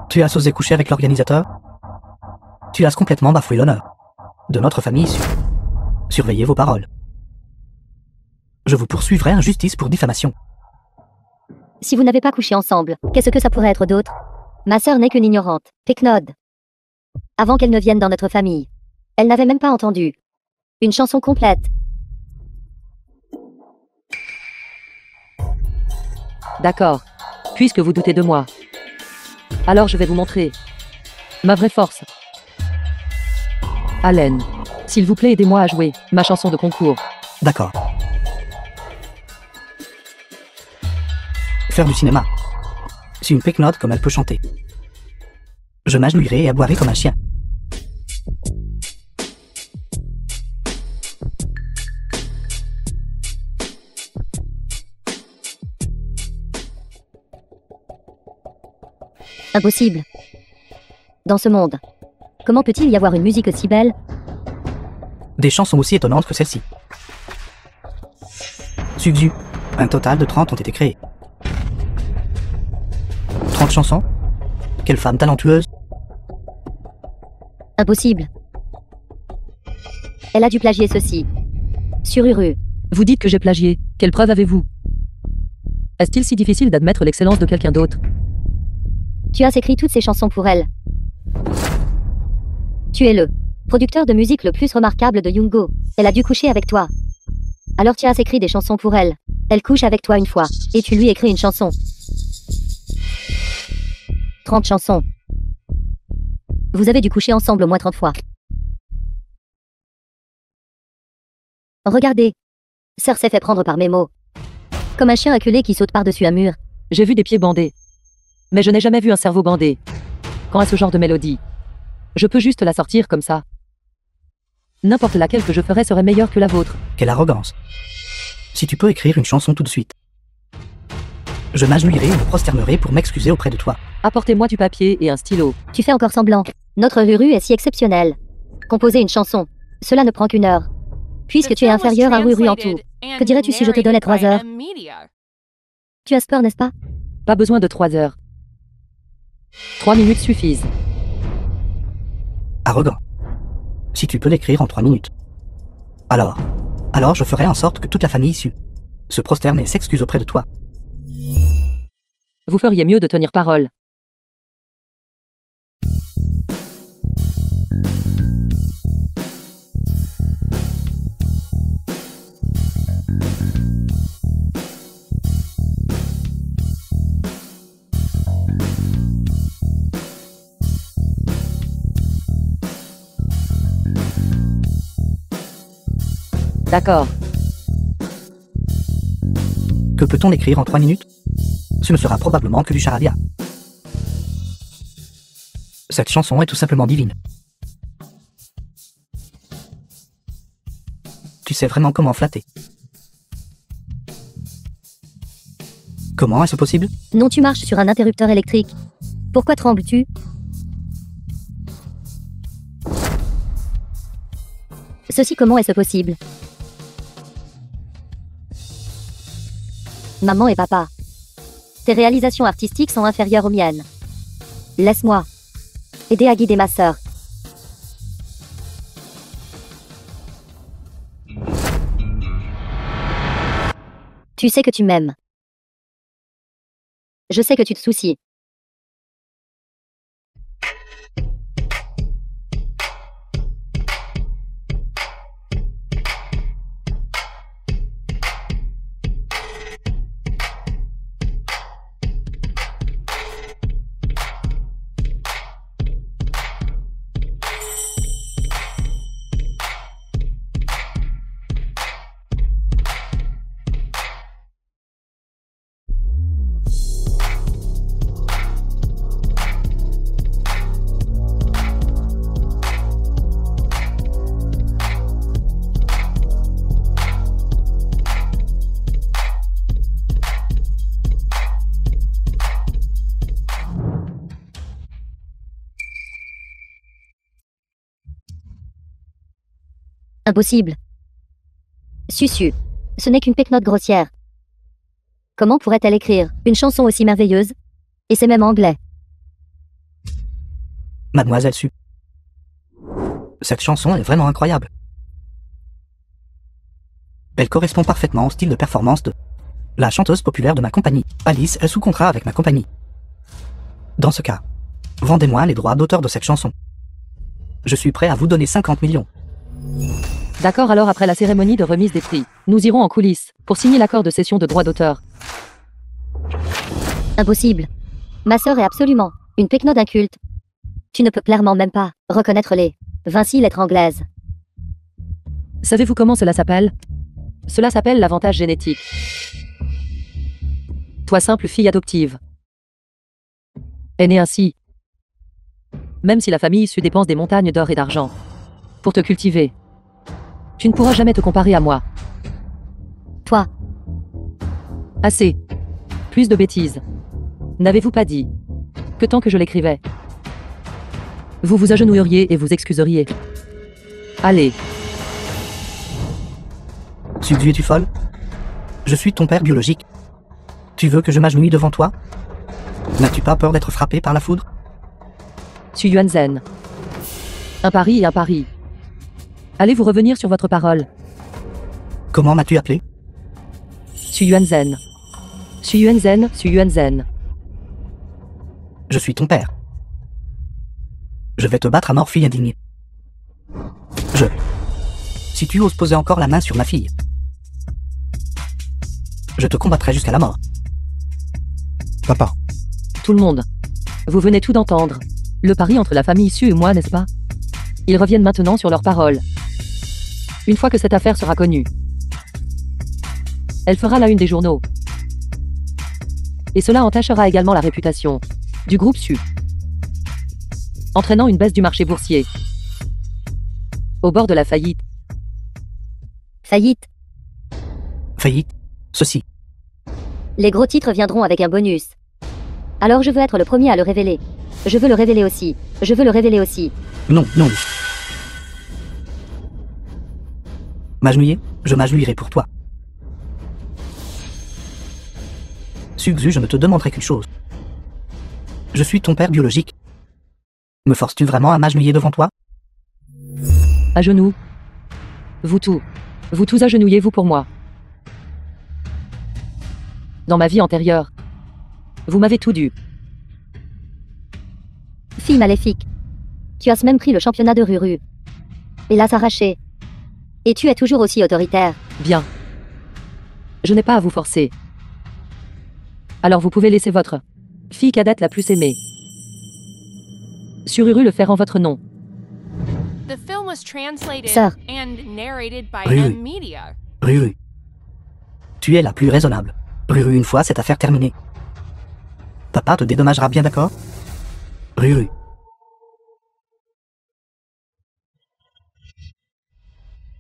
Tu as osé coucher avec l'organisateur? Tu as complètement bafoué l'honneur de notre famille issue. Surveillez vos paroles. Je vous poursuivrai en justice pour diffamation. Si vous n'avez pas couché ensemble, qu'est-ce que ça pourrait être d'autre? Ma sœur n'est qu'une ignorante, Pecnod. Avant qu'elle ne vienne dans notre famille, elle n'avait même pas entendu une chanson complète. D'accord. Puisque vous doutez de moi, alors je vais vous montrer ma vraie force. Allen, s'il vous plaît, aidez-moi à jouer ma chanson de concours. D'accord. Faire du cinéma. C'est une Pecnod comme elle peut chanter. Je m'agenouillerai et aboierai comme un chien. Impossible. Dans ce monde, comment peut-il y avoir une musique aussi belle? Des chansons aussi étonnantes que celle-ci. Suxu, un total de 30 ont été créées. 30 chansons? Quelle femme talentueuse! Impossible. Elle a dû plagier ceci. Sur Uru. Vous dites que j'ai plagié. Quelle preuve avez-vous? Est-il si difficile d'admettre l'excellence de quelqu'un d'autre? Tu as écrit toutes ces chansons pour elle. Tu es le producteur de musique le plus remarquable de Yungo. Elle a dû coucher avec toi. Alors tu as écrit des chansons pour elle. Elle couche avec toi une fois, et tu lui écris une chanson. 30 chansons. Vous avez dû coucher ensemble au moins 30 fois. Regardez. Sœur s'est fait prendre par mes mots. Comme un chien acculé qui saute par-dessus un mur. J'ai vu des pieds bandés. Mais je n'ai jamais vu un cerveau bandé. Quant à ce genre de mélodie, je peux juste la sortir comme ça. N'importe laquelle que je ferais serait meilleure que la vôtre. Quelle arrogance. Si tu peux écrire une chanson tout de suite. Je m'agenouillerai et me prosternerai pour m'excuser auprès de toi. Apportez-moi du papier et un stylo. Tu fais encore semblant. Notre Ruru est si exceptionnelle. Composer une chanson, cela ne prend qu'une heure. Puisque tu es inférieur à Ruru en tout. Que dirais-tu si je te donnais 3 heures? Tu as peur, n'est-ce pas? Pas besoin de 3 heures. 3 minutes suffisent. Arrogant. Si tu peux l'écrire en 3 minutes. Alors je ferai en sorte que toute la famille issue se prosterne et s'excuse auprès de toi. Vous feriez mieux de tenir parole. D'accord. Que peut-on écrire en 3 minutes? Ce ne sera probablement que du charabia. Cette chanson est tout simplement divine. Tu sais vraiment comment flatter. Comment est-ce possible? Non, tu marches sur un interrupteur électrique. Pourquoi trembles-tu? Ceci, comment est-ce possible? Maman et papa. Tes réalisations artistiques sont inférieures aux miennes. Laisse-moi aider à guider ma sœur. Tu sais que tu m'aimes. Je sais que tu te soucies. Impossible. Susu. Ce n'est qu'une péquenote grossière. Comment pourrait-elle écrire une chanson aussi merveilleuse? Et c'est même anglais. Mademoiselle Su. Cette chanson est vraiment incroyable. Elle correspond parfaitement au style de performance de la chanteuse populaire de ma compagnie. Alice est sous contrat avec ma compagnie. Dans ce cas, vendez-moi les droits d'auteur de cette chanson. Je suis prêt à vous donner 50 millions. D'accord, alors après la cérémonie de remise des prix, nous irons en coulisses pour signer l'accord de cession de droits d'auteur. Impossible. Ma sœur est absolument une péquenote inculte. Tu ne peux clairement même pas reconnaître les 26 lettres anglaises. Savez-vous comment cela s'appelle? Cela s'appelle l'avantage génétique. Toi, simple fille adoptive, est née ainsi. Même si la famille issue dépense des montagnes d'or et d'argent pour te cultiver, tu ne pourras jamais te comparer à moi. Toi. Assez. Plus de bêtises. N'avez-vous pas dit que tant que je l'écrivais, vous vous agenouilleriez et vous excuseriez? Allez. Suzu, es-tu folle? Je suis ton père biologique. Tu veux que je m'agenouille devant toi? N'as-tu pas peur d'être frappé par la foudre? Su Yuanzhen. Un pari et un pari. Allez-vous revenir sur votre parole? Comment m'as-tu appelé? Su Yuanzhen. Su Yuanzhen, Su Yuanzhen. Je suis ton père. Je vais te battre à mort, fille indignée. Si tu oses poser encore la main sur ma fille, je te combattrai jusqu'à la mort. Papa, Tout le monde. Vous venez tout d'entendre. Le pari entre la famille Su et moi, n'est-ce pas? Ils reviennent maintenant sur leur parole. Une fois que cette affaire sera connue, elle fera la une des journaux. Et cela entachera également la réputation du groupe Su, entraînant une baisse du marché boursier. Au bord de la faillite. Faillite. Faillite. Ceci. Les gros titres viendront avec un bonus. Alors je veux être le premier à le révéler. Je veux le révéler aussi. Je veux le révéler aussi. Non, non. M'agenouiller? Je m'agenouillerai pour toi. Suzu, je ne te demanderai qu'une chose. Je suis ton père biologique. Me forces-tu vraiment à m'agenouiller devant toi? À genoux. Vous tous agenouillez-vous pour moi. Dans ma vie antérieure, vous m'avez tout dû. Fille maléfique. Tu as même pris le championnat de Ruru. Et l'as arraché. Et tu es toujours aussi autoritaire. Bien. Je n'ai pas à vous forcer. Alors vous pouvez laisser votre fille cadette la plus aimée sur Uru le faire en votre nom. The film was translated Sir. and narrated by Oui, oui. M Media. Ruru. Tu es la plus raisonnable. Ruru, une fois cette affaire terminée, papa te dédommagera bien, d'accord? Ruru.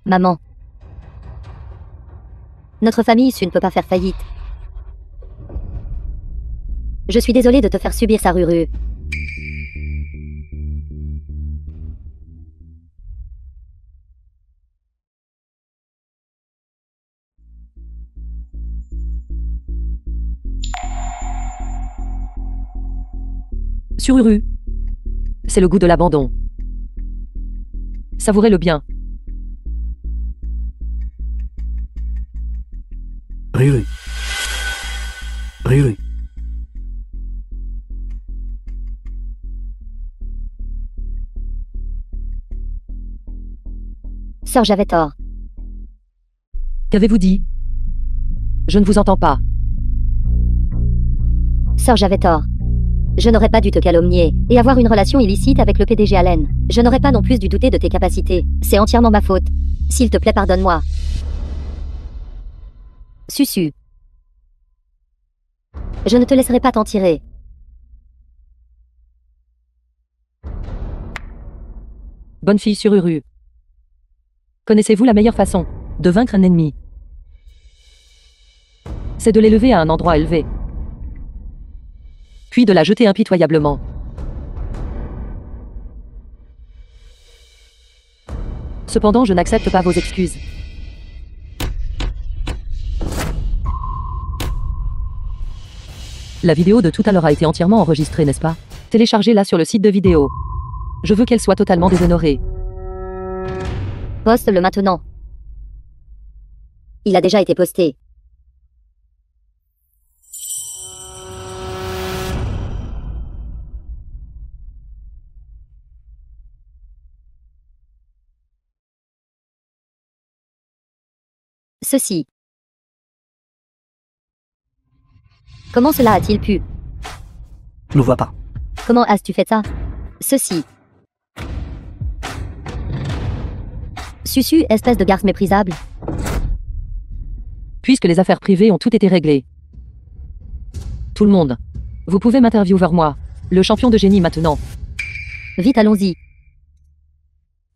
Maman. Notre famille Su ne peut pas faire faillite. Je suis désolée de te faire subir sa Ruru. Sur Uru, c'est le goût de l'abandon. Savourez-le bien. Ruru. Ruru. Sœur, j'avais tort. Qu'avez-vous dit? Je ne vous entends pas. Sœur, j'avais tort. Je n'aurais pas dû te calomnier et avoir une relation illicite avec le PDG Allen. Je n'aurais pas non plus dû douter de tes capacités. C'est entièrement ma faute. S'il te plaît, pardonne-moi. Susu. Je ne te laisserai pas t'en tirer. Bonne fille sur Uru. Connaissez-vous la meilleure façon de vaincre un ennemi? C'est de l'élever à un endroit élevé, puis de la jeter impitoyablement. Cependant, je n'accepte pas vos excuses. La vidéo de tout à l'heure a été entièrement enregistrée, n'est-ce pas? Téléchargez-la sur le site de vidéo. Je veux qu'elle soit totalement déshonorée. Poste-le maintenant. Il a déjà été posté. Ceci. Comment cela a-t-il pu? Ne vois pas. Comment as-tu fait ça? Ceci. Susu, espèce de garce méprisable. Puisque les affaires privées ont toutes été réglées. Tout le monde. Vous pouvez m'interviewer moi. Le champion de génie maintenant. Vite, allons-y.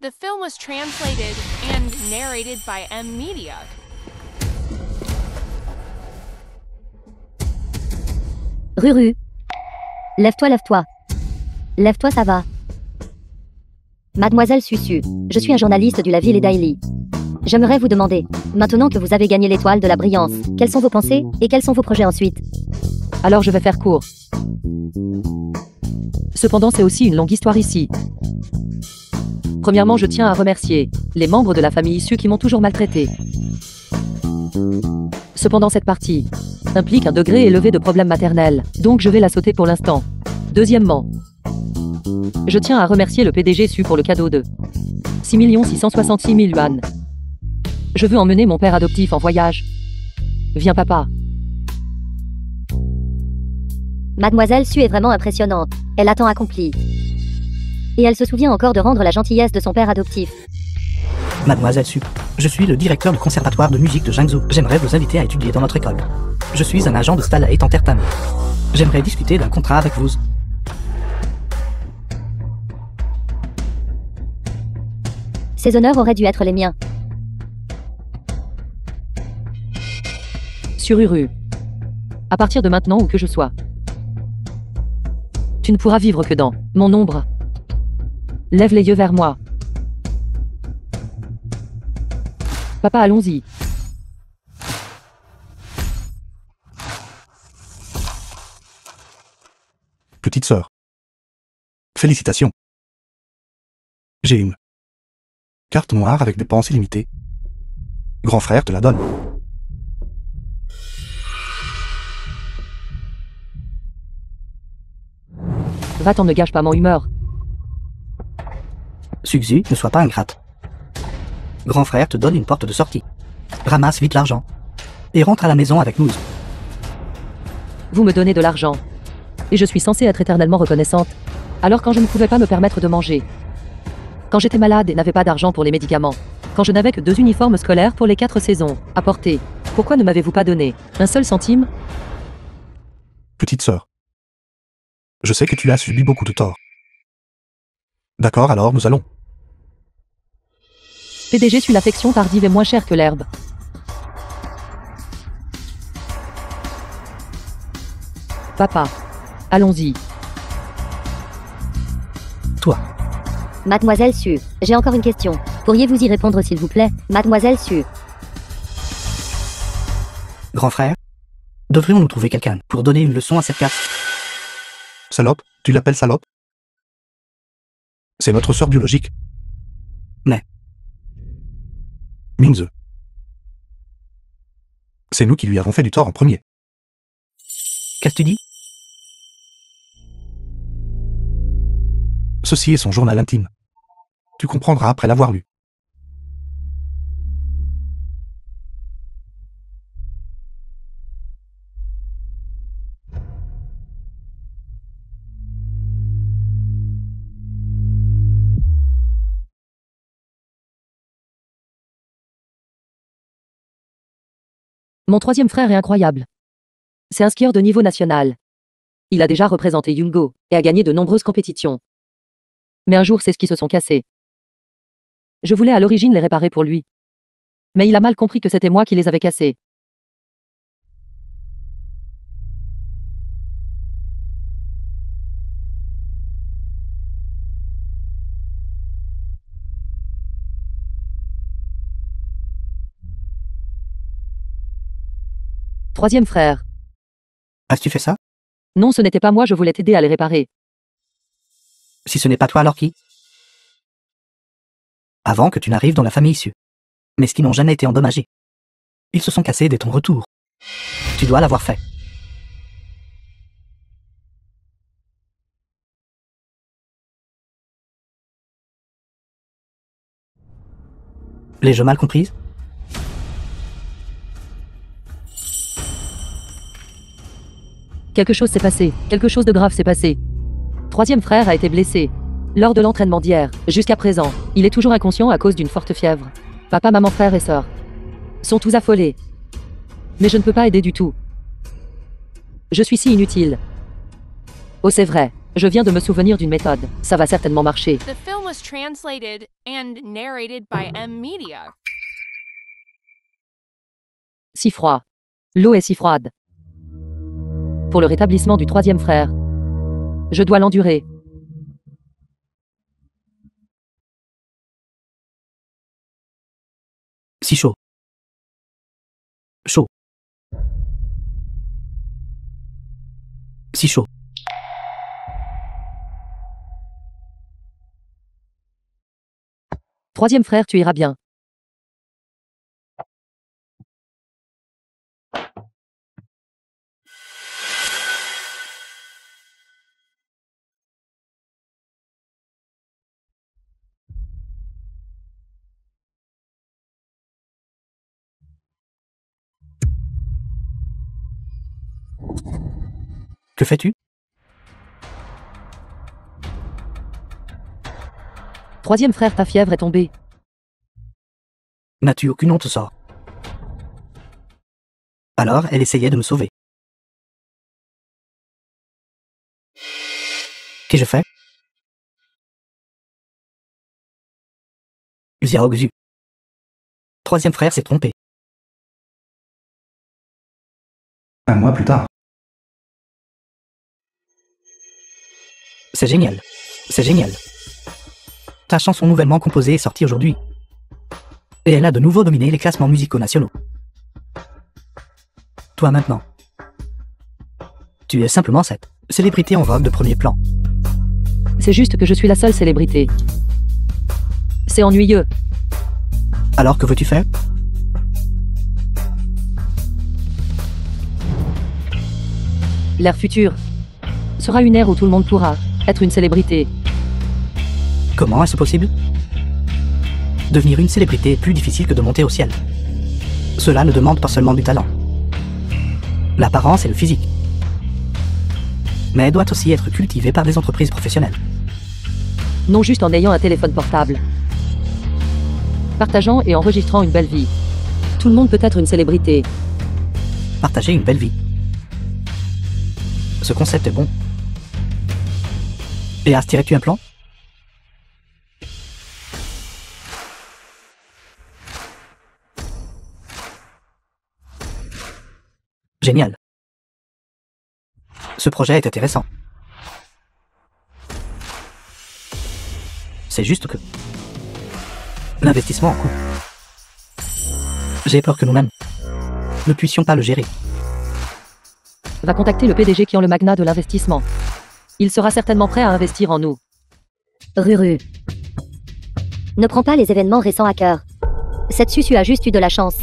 The film was translated and narrated by M Media. Ruru. Lève-toi, lève-toi. Lève-toi, ça va. Mademoiselle Susu, je suis un journaliste du La Ville et Daily. J'aimerais vous demander, maintenant que vous avez gagné l'étoile de la brillance, quelles sont vos pensées et quels sont vos projets ensuite? Alors je vais faire court. Cependant, c'est aussi une longue histoire ici. Premièrement, je tiens à remercier les membres de la famille issue qui m'ont toujours maltraité. Cependant, cette partie implique un degré élevé de problèmes maternels, donc je vais la sauter pour l'instant. Deuxièmement, je tiens à remercier le PDG SU pour le cadeau de 6 666 000 yuan. Je veux emmener mon père adoptif en voyage. Viens papa. Mademoiselle Su est vraiment impressionnante. Elle a tant accompli. Et elle se souvient encore de rendre la gentillesse de son père adoptif. Mademoiselle Su, je suis le directeur du conservatoire de musique de Jiangsu. J'aimerais vous inviter à étudier dans notre école. Je suis un agent de Starlight Entertainment. J'aimerais discuter d'un contrat avec vous. Ces honneurs auraient dû être les miens. Sur Uru. À partir de maintenant où que je sois. Tu ne pourras vivre que dans mon ombre. Lève les yeux vers moi. Papa, allons-y. Petite sœur. Félicitations. J'ai une carte noire avec dépenses illimitées. Grand frère te la donne. Va-t'en, ne gâche pas mon humeur. Suxu, ne sois pas ingrate. Grand frère te donne une porte de sortie. Ramasse vite l'argent. Et rentre à la maison avec nous. Vous me donnez de l'argent. Et je suis censée être éternellement reconnaissante. Alors quand je ne pouvais pas me permettre de manger. Quand j'étais malade et n'avais pas d'argent pour les médicaments. Quand je n'avais que 2 uniformes scolaires pour les 4 saisons à porter. Pourquoi ne m'avez-vous pas donné un seul centime? Petite sœur. Je sais que tu as subi beaucoup de torts. D'accord, alors nous allons. PDG suit l'affection tardive est moins chère que l'herbe. Papa. Allons-y. Toi. Mademoiselle Su, j'ai encore une question. Pourriez-vous y répondre s'il vous plaît? Mademoiselle Su. Grand frère, devrions-nous trouver quelqu'un pour donner une leçon à cette carte? Salope, tu l'appelles salope? C'est notre sœur biologique. Mais. Mingze. C'est nous qui lui avons fait du tort en premier. Qu'est-ce que tu dis? Ceci est son journal intime. Tu comprendras après l'avoir lu. Mon troisième frère est incroyable. C'est un skieur de niveau national. Il a déjà représenté Yungo et a gagné de nombreuses compétitions. Mais un jour, c'est ce qui se sont cassés. Je voulais à l'origine les réparer pour lui. Mais il a mal compris que c'était moi qui les avais cassés. Troisième frère. As-tu fait ça? Non, ce n'était pas moi, je voulais t'aider à les réparer. Si ce n'est pas toi, alors qui? Avant que tu n'arrives dans la famille issue. Mais qui n'ont jamais été endommagés. Ils se sont cassés dès ton retour. Tu dois l'avoir fait. L'ai-je mal comprise? Quelque chose s'est passé. Quelque chose de grave s'est passé. Troisième frère a été blessé. Lors de l'entraînement d'hier, jusqu'à présent, il est toujours inconscient à cause d'une forte fièvre. Papa, maman, frère et sœur sont tous affolés. Mais je ne peux pas aider du tout. Je suis si inutile. Oh, c'est vrai. Je viens de me souvenir d'une méthode. Ça va certainement marcher. The film was translated and narrated by M Media. Si froid. L'eau est si froide. Pour le rétablissement du troisième frère, je dois l'endurer. Si chaud. Chaud. Si chaud. Troisième frère, tu iras bien. Que fais-tu? Troisième frère, ta fièvre est tombée. N'as-tu aucune honte, sort? Alors, elle essayait de me sauver. Qu'ai-je fait? Xiaoxu. Troisième frère s'est trompé. Un mois plus tard. C'est génial. C'est génial. Ta chanson nouvellement composée est sortie aujourd'hui. Et elle a de nouveau dominé les classements musicaux nationaux. Toi maintenant. Tu es simplement cette célébrité en vogue de premier plan. C'est juste que je suis la seule célébrité. C'est ennuyeux. Alors que veux-tu faire? L'ère future sera une ère où tout le monde pourra être une célébrité. Comment est-ce possible? Devenir une célébrité est plus difficile que de monter au ciel. Cela ne demande pas seulement du talent. L'apparence et le physique. Mais doit aussi être cultivé par des entreprises professionnelles. Non juste en ayant un téléphone portable. Partageant et enregistrant une belle vie. Tout le monde peut être une célébrité. Partager une belle vie. Ce concept est bon. Et astirais-tu un plan? Génial. Ce projet est intéressant. C'est juste que l'investissement en coût. J'ai peur que nous-mêmes ne puissions pas le gérer. Va contacter le PDG qui est le magnat de l'investissement. Il sera certainement prêt à investir en nous. Ruru. Ne prends pas les événements récents à cœur. Cette Susu a juste eu de la chance.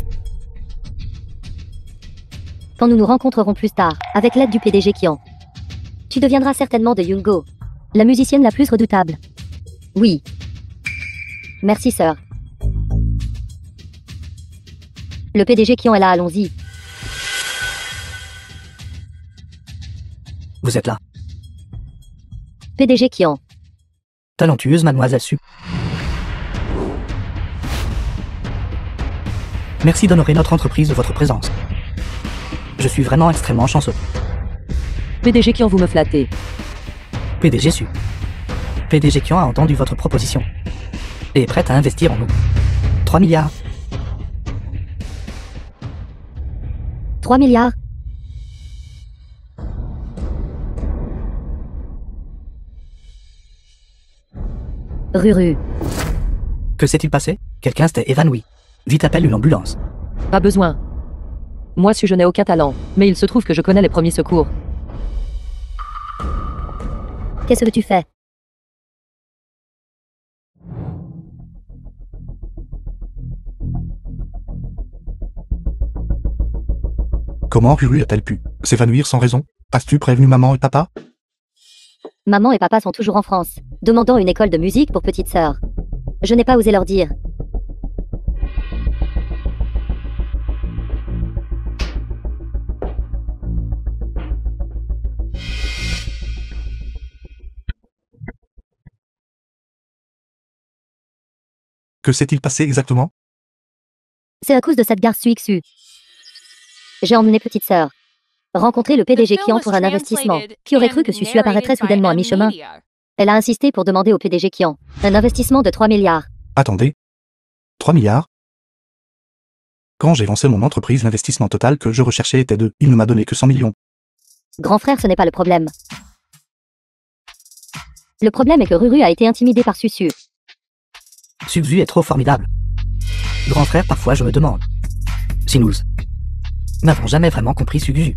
Quand nous nous rencontrerons plus tard, avec l'aide du PDG Kian, tu deviendras certainement de Yoongo, la musicienne la plus redoutable. Oui. Merci, sœur. Le PDG Kian est là, allons-y. Vous êtes là. PDG Kian. Talentueuse mademoiselle Su. Merci d'honorer notre entreprise de votre présence. Je suis vraiment extrêmement chanceux. PDG Kian, vous me flattez. PDG Su. PDG Kian a entendu votre proposition. Et est prête à investir en nous. 3 milliards. 3 milliards. Ruru. Que s'est-il passé? Quelqu'un s'était évanoui. Vite appelle une ambulance. Pas besoin. Moi je n'ai aucun talent, mais il se trouve que je connais les premiers secours. Qu'est-ce que tu fais? Comment Ruru a-t-elle pu s'évanouir sans raison? As-tu prévenu maman et papa? Maman et papa sont toujours en France, demandant une école de musique pour petite sœur. Je n'ai pas osé leur dire. Que s'est-il passé exactement? C'est à cause de cette garce Suixu. J'ai emmené petite sœur rencontrer le The PDG film Kian was pour un investissement. translated Qui aurait cru que and Susu apparaîtrait narrated by soudainement à M mi-chemin? Media. Elle a insisté pour demander au PDG Kian un investissement de 3 milliards. Attendez. 3 milliards? Quand j'ai lancé mon entreprise, l'investissement total que je recherchais était de... Il ne m'a donné que 100 millions. Grand frère, ce n'est pas le problème. Le problème est que Ruru a été intimidé par Susu. Suxu est trop formidable. Grand frère, parfois je me demande si nous n'avons jamais vraiment compris Suxu.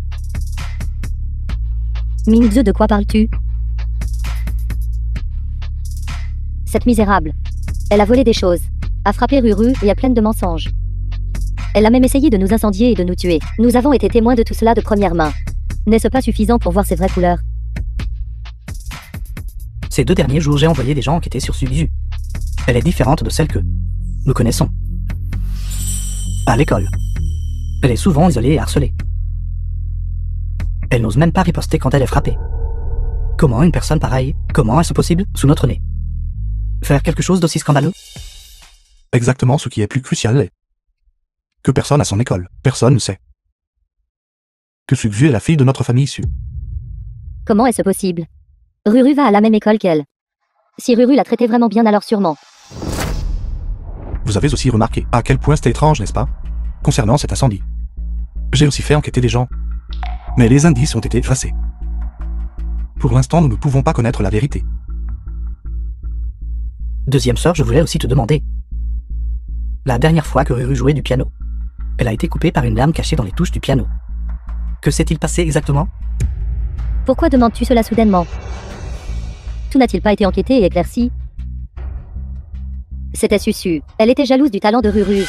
Mingze, de quoi parles-tu? Cette misérable. Elle a volé des choses, a frappé Ruru et est pleine de mensonges. Elle a même essayé de nous incendier et de nous tuer. Nous avons été témoins de tout cela de première main. N'est-ce pas suffisant pour voir ses vraies couleurs? Ces 2 derniers jours, j'ai envoyé des gens enquêter sur Suxu. Elle est différente de celle que nous connaissons. À l'école. Elle est souvent isolée et harcelée. Elle n'ose même pas riposter quand elle est frappée. Comment une personne pareille, comment est-ce possible, sous notre nez? Faire quelque chose d'aussi scandaleux? Exactement ce qui est plus crucial est que personne à son école, personne ne sait que Suxu est la fille de notre famille issue. Comment est-ce possible? Ruru va à la même école qu'elle. Si Ruru l'a traité vraiment bien, alors sûrement. Vous avez aussi remarqué à quel point c'était étrange, n'est-ce pas? Concernant cet incendie. J'ai aussi fait enquêter des gens. Mais les indices ont été effacés. Pour l'instant, nous ne pouvons pas connaître la vérité. Deuxième sœur, je voulais aussi te demander. La dernière fois que Ruru jouait du piano, elle a été coupée par une lame cachée dans les touches du piano. Que s'est-il passé exactement? Pourquoi demandes-tu cela soudainement? Tout n'a-t-il pas été enquêté et éclairci? C'était Susu. Elle était jalouse du talent de Ruru.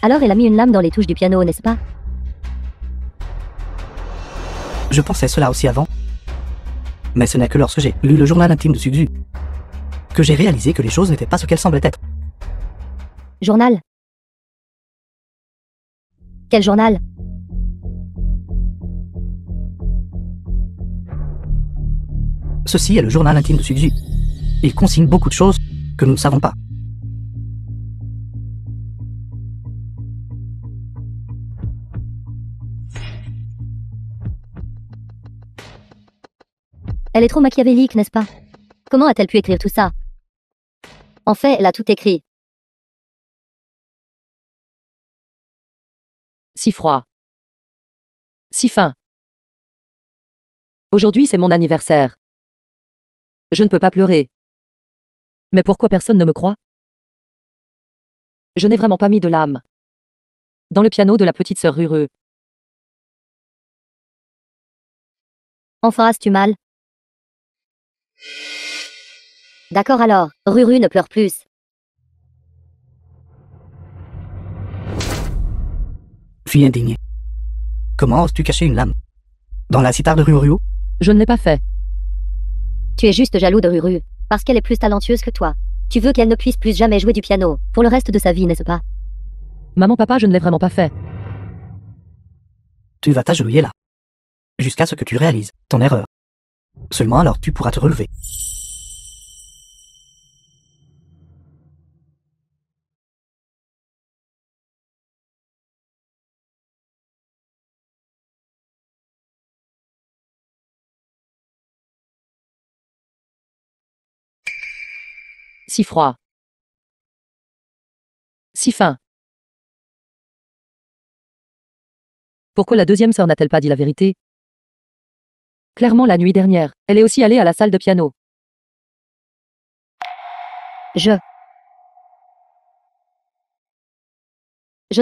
Alors elle a mis une lame dans les touches du piano, n'est-ce pas? Je pensais cela aussi avant. Mais ce n'est que lorsque j'ai lu le journal intime de Suxu que j'ai réalisé que les choses n'étaient pas ce qu'elles semblaient être. Journal? Quel journal? Ceci est le journal intime de Suxu. Il consigne beaucoup de choses que nous ne savons pas. Elle est trop machiavélique, n'est-ce pas? Comment a-t-elle pu écrire tout ça? En fait, elle a tout écrit. Si froid. Si faim. Aujourd'hui c'est mon anniversaire. Je ne peux pas pleurer. Mais pourquoi personne ne me croit? Je n'ai vraiment pas mis de l'âme dans le piano de la petite sœur Ruru. En feras-tu mal? D'accord alors, Ruru ne pleure plus. Fille indignée. Comment oses-tu cacher une lame dans la cithare de Ruru? Je ne l'ai pas fait. Tu es juste jaloux de Ruru, parce qu'elle est plus talentueuse que toi. Tu veux qu'elle ne puisse plus jamais jouer du piano, pour le reste de sa vie, n'est-ce pas? Maman, papa, je ne l'ai vraiment pas fait. Tu vas t'agenouiller là. Jusqu'à ce que tu réalises ton erreur. Seulement alors tu pourras te relever. Si froid. Si faim. Pourquoi la deuxième sœur n'a-t-elle pas dit la vérité? Clairement la nuit dernière, elle est aussi allée à la salle de piano. Je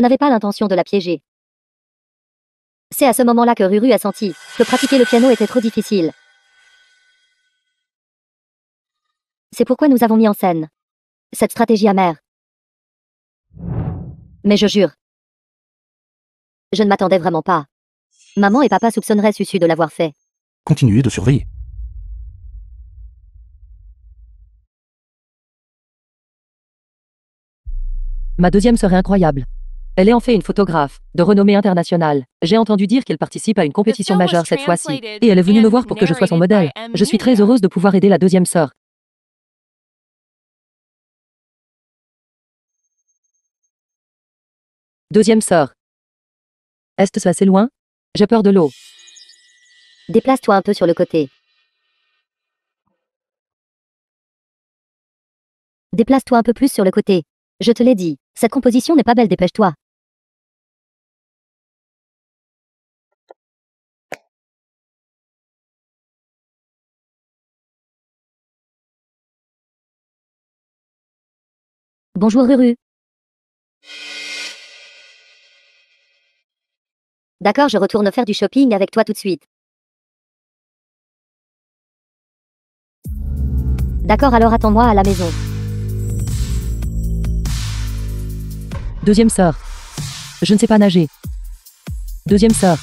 n'avais pas l'intention de la piéger. C'est à ce moment-là que Ruru a senti que pratiquer le piano était trop difficile. C'est pourquoi nous avons mis en scène cette stratégie amère. Mais je jure, je ne m'attendais vraiment pas. Maman et papa soupçonneraient Susu de l'avoir fait. Continuez de surveiller. Ma deuxième sœur est incroyable. Elle est en fait une photographe, de renommée internationale. J'ai entendu dire qu'elle participe à une compétition majeure cette fois-ci. Et elle est venue me voir pour que je sois son modèle. Je suis très heureuse de pouvoir aider la deuxième sœur. Deuxième sœur. Est-ce assez loin? J'ai peur de l'eau. Déplace-toi un peu sur le côté. Déplace-toi un peu plus sur le côté. Je te l'ai dit, cette composition n'est pas belle, dépêche-toi. Bonjour Ruru. D'accord, je retourne faire du shopping avec toi tout de suite. D'accord, alors attends-moi à la maison. Deuxième sœur. Je ne sais pas nager. Deuxième sœur.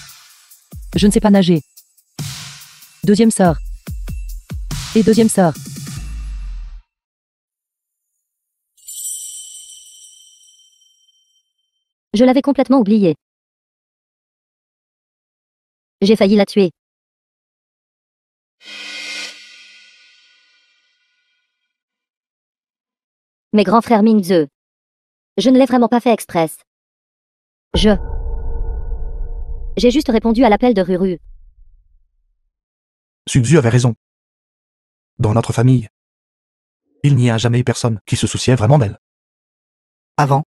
Je ne sais pas nager. Deuxième sœur. Et deuxième sœur. Je l'avais complètement oublié. J'ai failli la tuer. Mes grands frères Mingze. Je ne l'ai vraiment pas fait express. J'ai juste répondu à l'appel de Ruru. Suzu avait raison. Dans notre famille, il n'y a jamais eu personne qui se souciait vraiment d'elle. Avant,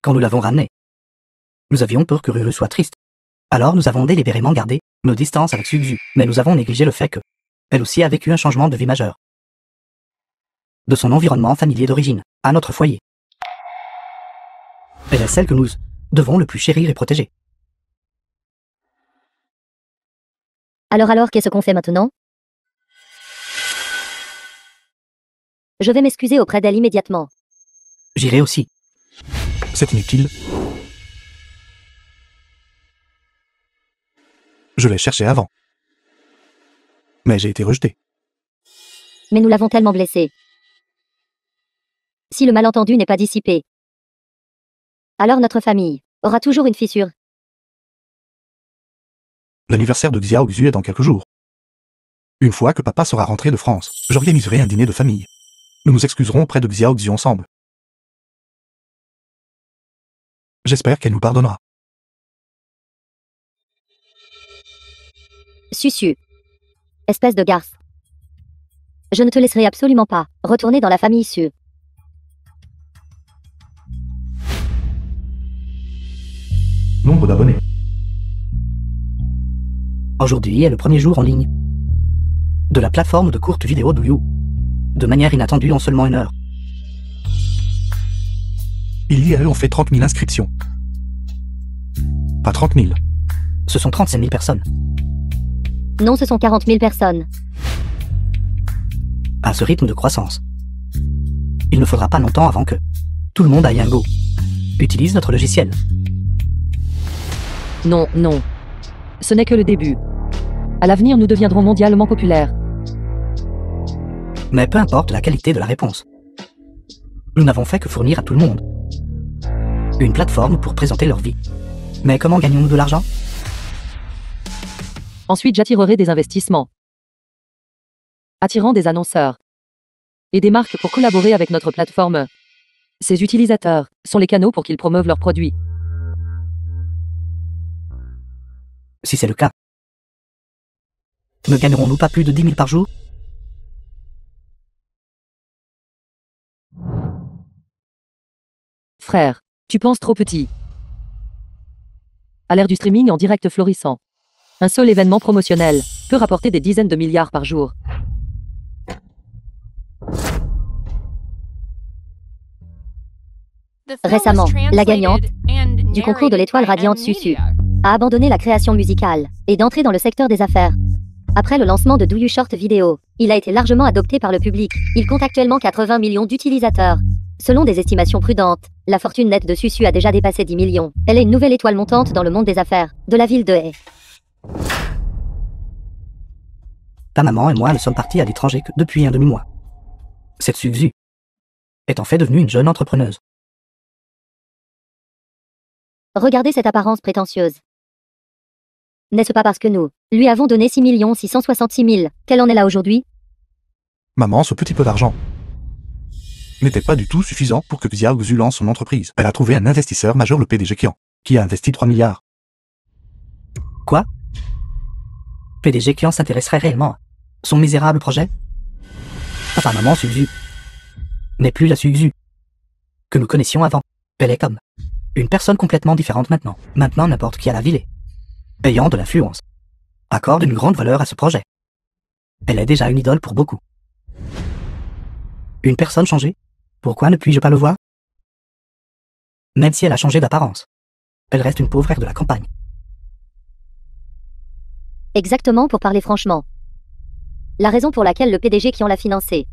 quand nous l'avons ramenée, nous avions peur que Ruru soit triste. Alors nous avons délibérément gardé nos distances avec Suzu, mais nous avons négligé le fait que elle aussi a vécu un changement de vie majeur. De son environnement familier d'origine, à notre foyer. Elle est celle que nous devons le plus chérir et protéger. Alors, qu'est-ce qu'on fait maintenant? Je vais m'excuser auprès d'elle immédiatement. J'irai aussi. C'est inutile. Je l'ai cherché avant. Mais j'ai été rejeté. Mais nous l'avons tellement blessée. Si le malentendu n'est pas dissipé, alors notre famille aura toujours une fissure. L'anniversaire de Xiao Xu est dans quelques jours. Une fois que papa sera rentré de France, j'organiserai un dîner de famille. Nous nous excuserons auprès de Xiao Xu ensemble. J'espère qu'elle nous pardonnera. Susu. Espèce de garce. Je ne te laisserai absolument pas retourner dans la famille Su. Nombre d'abonnés. Aujourd'hui est le premier jour en ligne de la plateforme de courtes vidéos Douyu. De manière inattendue en seulement 1 heure. Il y a eu on fait 30 000 inscriptions. Pas 30 000. Ce sont 35 000 personnes. Non, ce sont 40 000 personnes. À ce rythme de croissance, il ne faudra pas longtemps avant que tout le monde aille un go. Utilise notre logiciel. Non, non. Ce n'est que le début. À l'avenir, nous deviendrons mondialement populaires. Mais peu importe la qualité de la réponse. Nous n'avons fait que fournir à tout le monde une plateforme pour présenter leur vie. Mais comment gagnons-nous de l'argent? Ensuite, j'attirerai des investissements. Attirant des annonceurs. Et des marques pour collaborer avec notre plateforme. Ces utilisateurs sont les canaux pour qu'ils promeuvent leurs produits. Si c'est le cas, ne gagnerons-nous pas plus de 10 000 par jour? Frère, tu penses trop petit. À l'ère du streaming en direct florissant, un seul événement promotionnel peut rapporter des dizaines de milliards par jour. The film was Récemment, la gagnante translated and du concours de narrated l'étoile by radiante M Susu Media. a abandonné la création musicale et d'entrer dans le secteur des affaires. Après le lancement de Do You Short Video, il a été largement adopté par le public. Il compte actuellement 80 millions d'utilisateurs. Selon des estimations prudentes, la fortune nette de Susu a déjà dépassé 10 millions. Elle est une nouvelle étoile montante dans le monde des affaires, de la ville de Haye. Ta maman et moi ne sommes partis à l'étranger que depuis un demi-mois. Cette Suzu est en fait devenue une jeune entrepreneuse. Regardez cette apparence prétentieuse. N'est-ce pas parce que nous lui avons donné 6 666 000 qu'elle en est là aujourd'hui? Maman, ce petit peu d'argent n'était pas du tout suffisant pour que Xiaoxu lance son entreprise. Elle a trouvé un investisseur majeur, le PDG Qian, qui a investi 3 milliards. Quoi? PDG Qian s'intéresserait réellement à son misérable projet? Papa, maman, Suzu n'est plus la Suzu que nous connaissions avant. Elle est comme une personne complètement différente maintenant. Maintenant, n'importe qui à la ville, ayant de l'influence, accorde une grande valeur à ce projet. Elle est déjà une idole pour beaucoup. Une personne changée? Pourquoi ne puis-je pas le voir? Même si elle a changé d'apparence, elle reste une pauvre de la campagne. Exactement, pour parler franchement. La raison pour laquelle le PDG qui en l'a financé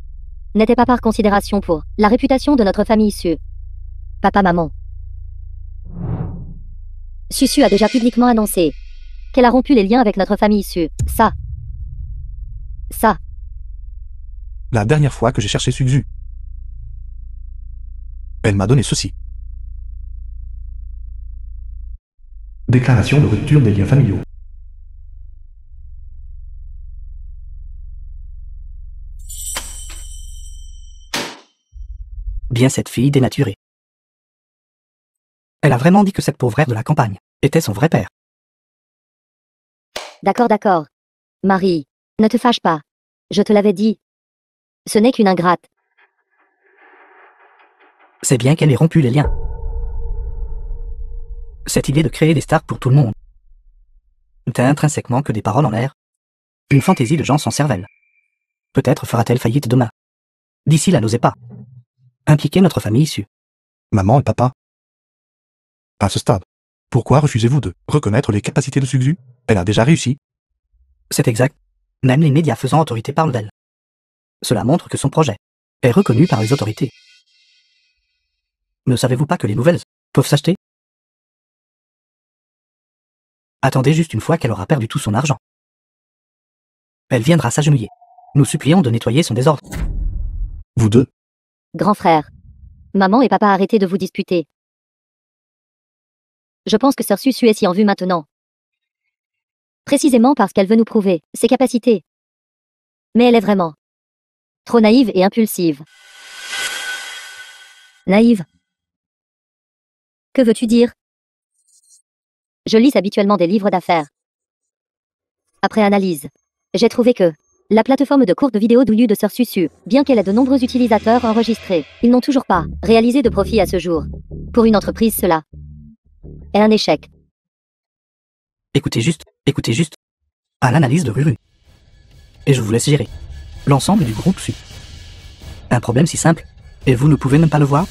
n'était pas par considération pour la réputation de notre famille issue. Papa, maman. Susu a déjà publiquement annoncé qu'elle a rompu les liens avec notre famille issue. Ça. La dernière fois que j'ai cherché Suzu, elle m'a donné ceci. Déclaration de rupture des liens familiaux. Bien cette fille dénaturée. Elle a vraiment dit que cette pauvre de la campagne était son vrai père. D'accord. Marie, ne te fâche pas. Je te l'avais dit. Ce n'est qu'une ingrate. C'est bien qu'elle ait rompu les liens. Cette idée de créer des stars pour tout le monde n'était intrinsèquement que des paroles en l'air. Une fantaisie de gens sans cervelle. Peut-être fera-t-elle faillite demain. D'ici là, n'osez pas impliquer notre famille issue. Maman et papa. À ce stade, pourquoi refusez-vous de reconnaître les capacités de Suzu? Elle a déjà réussi. C'est exact. Même les médias faisant autorité parlent d'elle. Cela montre que son projet est reconnu par les autorités. Ne savez-vous pas que les nouvelles peuvent s'acheter? Attendez juste une fois qu'elle aura perdu tout son argent. Elle viendra s'agenouiller. Nous supplions de nettoyer son désordre. Vous deux, Grand frère. Maman et papa, arrêtez de vous disputer. Je pense que sœur Susu est si en vue maintenant. Précisément parce qu'elle veut nous prouver ses capacités. Mais elle est vraiment trop naïve et impulsive. Naïve? Que veux-tu dire? Je lis habituellement des livres d'affaires. Après analyse, j'ai trouvé que la plateforme de courte vidéo Douyu de sœur Susu, bien qu'elle ait de nombreux utilisateurs enregistrés, ils n'ont toujours pas réalisé de profit à ce jour. Pour une entreprise, cela est un échec. Écoutez juste. À l'analyse de Ruru. Et je vous laisse gérer l'ensemble du groupe Su. Un problème si simple, et vous ne pouvez même pas le voir?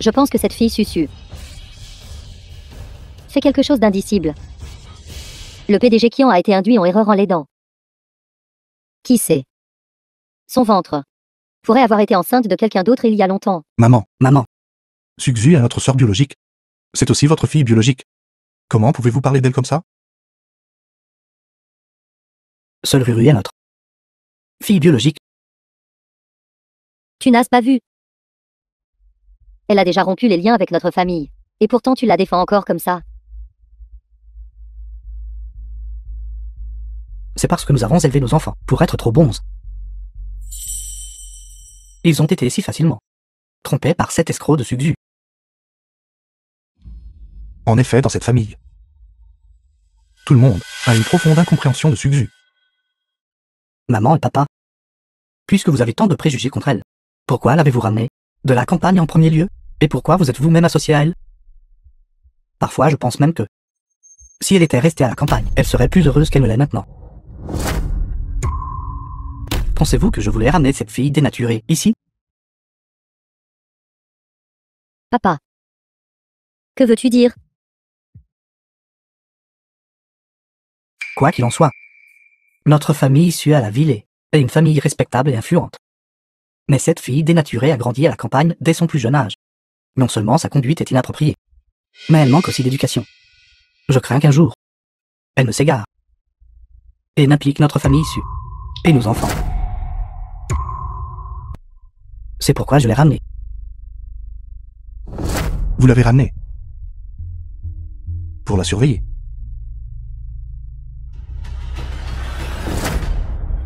Je pense que cette fille Susu fait quelque chose d'indicible. Le PDG Qian a été induit en erreur en l'aidant. Qui sait? Son ventre pourrait avoir été enceinte de quelqu'un d'autre il y a longtemps. maman. Maman, Suzu est notre sœur biologique. C'est aussi votre fille biologique. Comment pouvez-vous parler d'elle comme ça? seule Ruru est notre fille biologique. Tu n'as pas vu? Elle a déjà rompu les liens avec notre famille. Et pourtant tu la défends encore comme ça. C'est parce que nous avons élevé nos enfants pour être trop bons. Ils ont été si facilement trompés par cet escroc de Suzu. En effet, dans cette famille, tout le monde a une profonde incompréhension de Suzu. Maman et papa, puisque vous avez tant de préjugés contre elle, pourquoi l'avez-vous ramenée de la campagne en premier lieu? Et pourquoi vous êtes vous-même associé à elle? Parfois, je pense même que si elle était restée à la campagne, elle serait plus heureuse qu'elle ne l'est maintenant. Pensez-vous que je voulais ramener cette fille dénaturée ici? Papa. Que veux-tu dire? Quoi qu'il en soit, notre famille issue à la ville est une famille respectable et influente. Mais cette fille dénaturée a grandi à la campagne dès son plus jeune âge. Non seulement sa conduite est inappropriée, mais elle manque aussi d'éducation. Je crains qu'un jour, elle ne s'égare et n'implique notre famille issue et nos enfants. C'est pourquoi je l'ai ramenée. Vous l'avez ramenée. Pour la surveiller.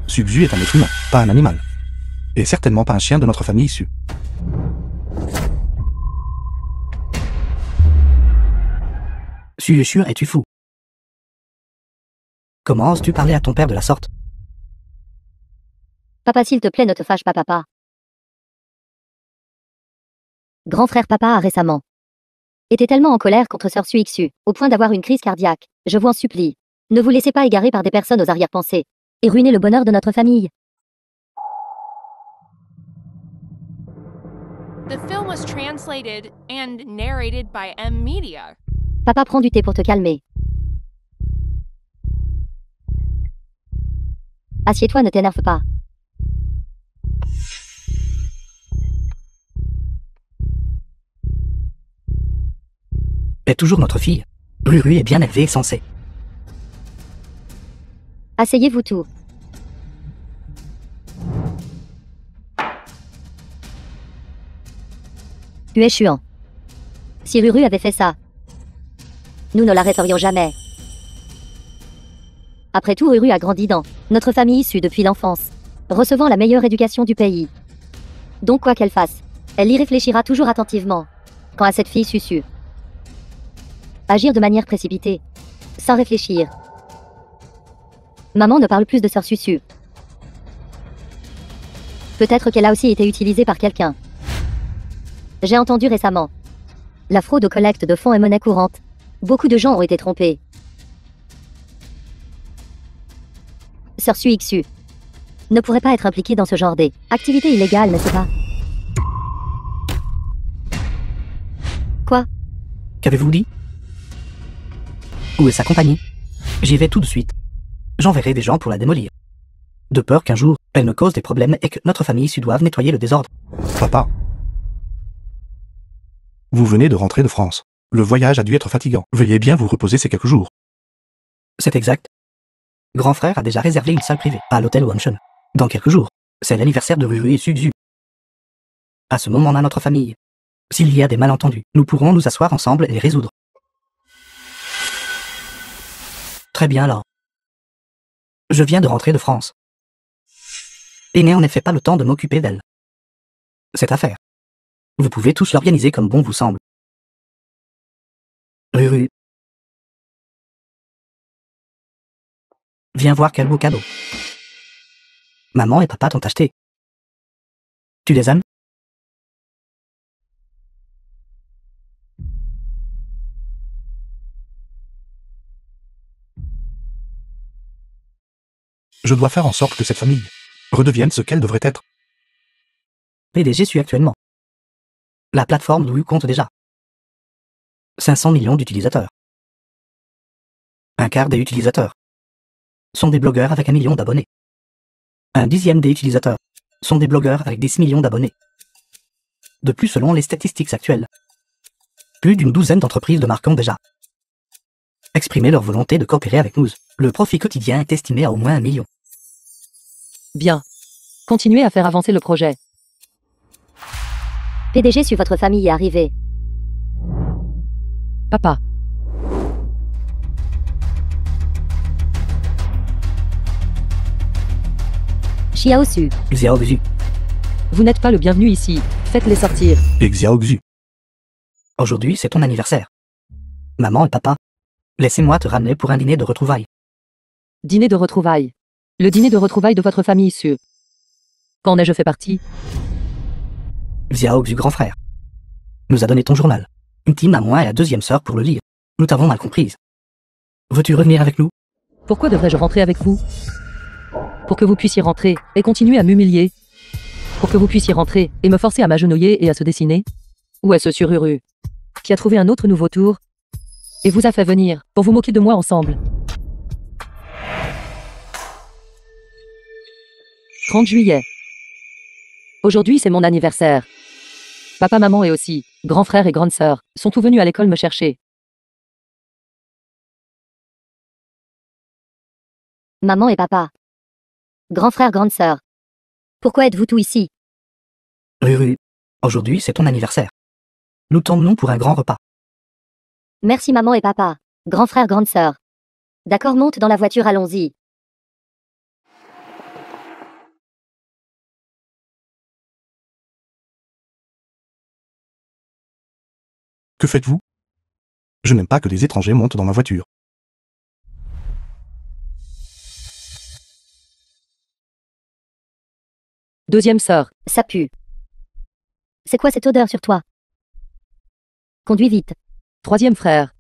Subzu est un être humain, pas un animal. Et certainement pas un chien de notre famille issue. Suis-je sûr, es-tu fou? Comment oses-tu parler à ton père de la sorte? Papa, s'il te plaît, ne te fâche pas, papa. Grand frère papa a récemment été tellement en colère contre sœur Suixu, au point d'avoir une crise cardiaque. Je vous en supplie. Ne vous laissez pas égarer par des personnes aux arrière-pensées et ruiner le bonheur de notre famille. The film was translated and narrated by M Media. Papa, prends du thé pour te calmer. Assieds-toi, ne t'énerve pas. Est toujours notre fille. Ruru est bien élevée et sensée. Asseyez-vous tous. Tu es chiant. Si Ruru avait fait ça, nous ne l'arrêterions jamais. Après tout, Ruru a grandi dans notre famille issue depuis l'enfance, recevant la meilleure éducation du pays. Donc quoi qu'elle fasse, elle y réfléchira toujours attentivement. Quant à cette fille Susu, agir de manière précipitée, sans réfléchir. Maman ne parle plus de sœur Susu. Peut-être qu'elle a aussi été utilisée par quelqu'un. J'ai entendu récemment. La fraude aux collectes de fonds et monnaie courante. Beaucoup de gens ont été trompés. Sœur Suixu ne pourrait pas être impliquée dans ce genre d'activité illégale, n'est-ce pas? Quoi? Qu'avez-vous dit? Où est sa compagnie? J'y vais tout de suite. J'enverrai des gens pour la démolir. De peur qu'un jour, elle ne cause des problèmes et que notre famille issue doive nettoyer le désordre. Papa. Vous venez de rentrer de France. Le voyage a dû être fatigant. Veuillez bien vous reposer ces quelques jours. C'est exact. Grand frère a déjà réservé une salle privée à l'hôtel Wonshun. Dans quelques jours, c'est l'anniversaire de Ruru et Subzu. À ce moment dans notre famille, s'il y a des malentendus, nous pourrons nous asseoir ensemble et les résoudre. Très bien alors. Je viens de rentrer de France. Et n'ai en effet pas le temps de m'occuper d'elle. Cette affaire, vous pouvez tous l'organiser comme bon vous semble. Ruru. Viens voir quel beau cadeau. Maman et papa t'ont acheté. Tu les aimes? Je dois faire en sorte que cette famille redevienne ce qu'elle devrait être. PDG suis actuellement. La plateforme Ruru compte déjà 500 millions d'utilisateurs. Un quart des utilisateurs sont des blogueurs avec 1 million d'abonnés. Un dixième des utilisateurs sont des blogueurs avec 10 millions d'abonnés. De plus, selon les statistiques actuelles, plus d'une douzaine d'entreprises de marque ont déjà exprimé leur volonté de coopérer avec nous. Le profit quotidien est estimé à au moins 1 million. Bien. Continuez à faire avancer le projet. PDG sur votre famille est arrivé. Papa. Xiaosu. Xiaozu. Vous n'êtes pas le bienvenu ici. Faites-les sortir. Et Xiaoxu. Aujourd'hui, c'est ton anniversaire. Maman et papa, laissez-moi te ramener pour un dîner de retrouvailles. Dîner de retrouvailles. Le dîner de retrouvailles de votre famille issue. Qu'en ai-je fait partie? Xiaoxu grand frère nous a donné ton journal. Intime à moi et à deuxième sœur pour le lire. Nous t'avons mal comprise. Veux-tu revenir avec nous? Pourquoi devrais-je rentrer avec vous? Pour que vous puissiez rentrer et continuer à m'humilier. Pour que vous puissiez rentrer et me forcer à m'agenouiller et à se dessiner. Ou est-ce sur Ruru qui a trouvé un autre nouveau tour et vous a fait venir pour vous moquer de moi ensemble? 30 juillet. Aujourd'hui, c'est mon anniversaire. Papa, maman et aussi, grand frère et grande sœur, sont tous venus à l'école me chercher. Maman et papa. Grand frère, grande sœur. Pourquoi êtes-vous tous ici? Ruru, aujourd'hui c'est ton anniversaire. Nous t'emmenons pour un grand repas. Merci maman et papa. Grand frère, grande sœur. D'accord, monte dans la voiture, allons-y. Que faites-vous? Je n'aime pas que des étrangers montent dans ma voiture. Deuxième sœur. Ça pue. C'est quoi cette odeur sur toi? Conduis vite. Troisième frère.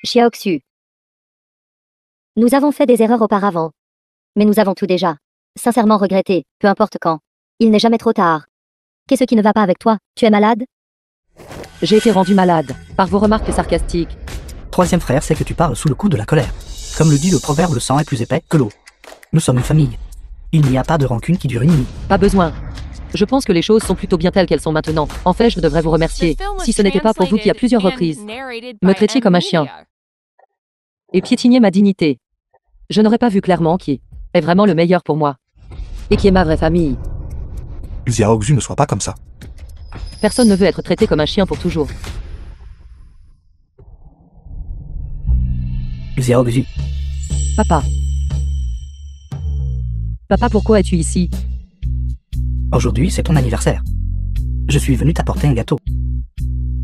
Xiaoxu. Nous avons fait des erreurs auparavant. Mais nous avons tout déjà. Sincèrement regretté, peu importe quand. Il n'est jamais trop tard. Qu'est-ce qui ne va pas avec toi? Tu es malade? J'ai été rendu malade par vos remarques sarcastiques. Troisième frère, c'est que tu parles sous le coup de la colère. Comme le dit le proverbe, le sang est plus épais que l'eau. Nous sommes une famille. Il n'y a pas de rancune qui dure une nuit. Pas besoin. Je pense que les choses sont plutôt bien telles qu'elles sont maintenant. En fait, je devrais vous remercier. Si ce n'était pas pour vous qui, à plusieurs reprises, me traitiez comme un chien et piétiniez ma dignité, je n'aurais pas vu clairement qui est vraiment le meilleur pour moi et qui est ma vraie famille. Xiaoxu, ne sois pas comme ça. Personne ne veut être traité comme un chien pour toujours. Xiaoxu. Papa. Papa, pourquoi es-tu ici? Aujourd'hui c'est ton anniversaire. Je suis venu t'apporter un gâteau.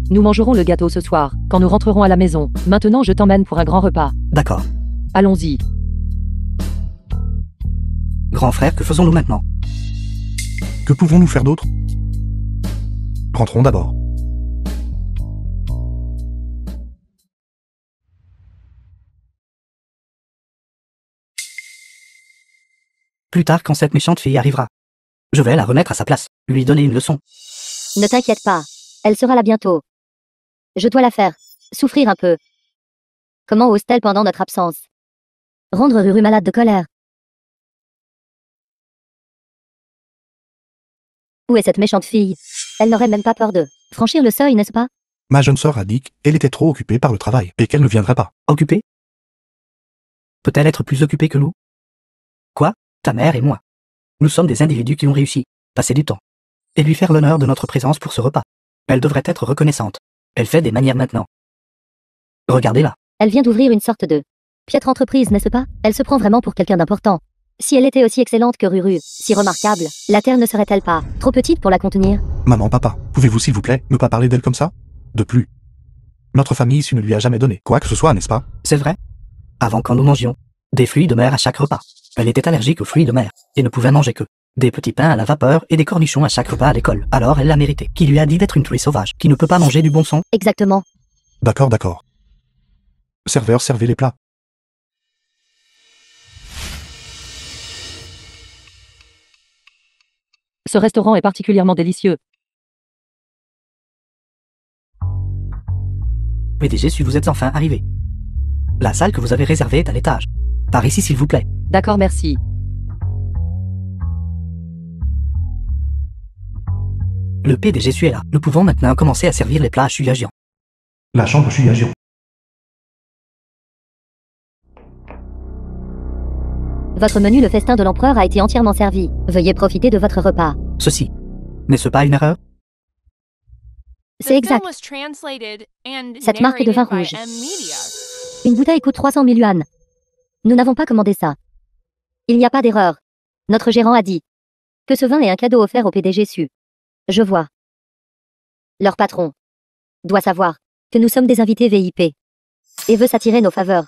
Nous mangerons le gâteau ce soir, quand nous rentrerons à la maison. Maintenant, je t'emmène pour un grand repas. D'accord. Allons-y. Grand frère, que faisons-nous maintenant? Que pouvons-nous faire d'autre? Rentrons d'abord. Plus tard, quand cette méchante fille arrivera, je vais la remettre à sa place, lui donner une leçon. Ne t'inquiète pas. Elle sera là bientôt. Je dois la faire souffrir un peu. Comment ose-t-elle pendant notre absence? Rendre Ruru malade de colère. Où est cette méchante fille? Elle n'aurait même pas peur de franchir le seuil, n'est-ce pas? Ma jeune sœur a dit qu'elle était trop occupée par le travail et qu'elle ne viendrait pas. Occupée? Peut-elle être plus occupée que nous? Quoi? Ta mère et moi. Nous sommes des individus qui ont réussi, passer du temps, et lui faire l'honneur de notre présence pour ce repas. Elle devrait être reconnaissante. Elle fait des manières maintenant. Regardez-la. Elle vient d'ouvrir une sorte de piètre entreprise, n'est-ce pas? Elle se prend vraiment pour quelqu'un d'important. Si elle était aussi excellente que Ruru, si remarquable, la Terre ne serait-elle pas trop petite pour la contenir? Maman, papa, pouvez-vous s'il vous plaît ne pas parler d'elle comme ça? De plus, notre famille issue ne lui a jamais donné quoi que ce soit, n'est-ce pas? C'est vrai? Avant, quand nous mangions des fruits de mer à chaque repas, elle était allergique aux fruits de mer et ne pouvait manger que des petits pains à la vapeur et des cornichons à chaque repas à l'école. Alors elle l'a mérité. Qui lui a dit d'être une truie sauvage, qui ne peut pas manger du bon son? Exactement. D'accord, d'accord. Serveur, servez les plats. Ce restaurant est particulièrement délicieux. PDG, si vous êtes enfin arrivé. La salle que vous avez réservée est à l'étage. Par ici, s'il vous plaît. D'accord, merci. Le PDG est là. Nous pouvons maintenant commencer à servir les plats à Shuyajian. La chambre Shuyajian. Votre menu, le festin de l'empereur, a été entièrement servi. Veuillez profiter de votre repas. Ceci. N'est-ce pas une erreur? C'est exact. Cette marque de vin rouge. Une bouteille coûte 300 000 yuan. Nous n'avons pas commandé ça. Il n'y a pas d'erreur. Notre gérant a dit que ce vin est un cadeau offert au PDG Su. Je vois. Leur patron doit savoir que nous sommes des invités VIP et veut s'attirer nos faveurs.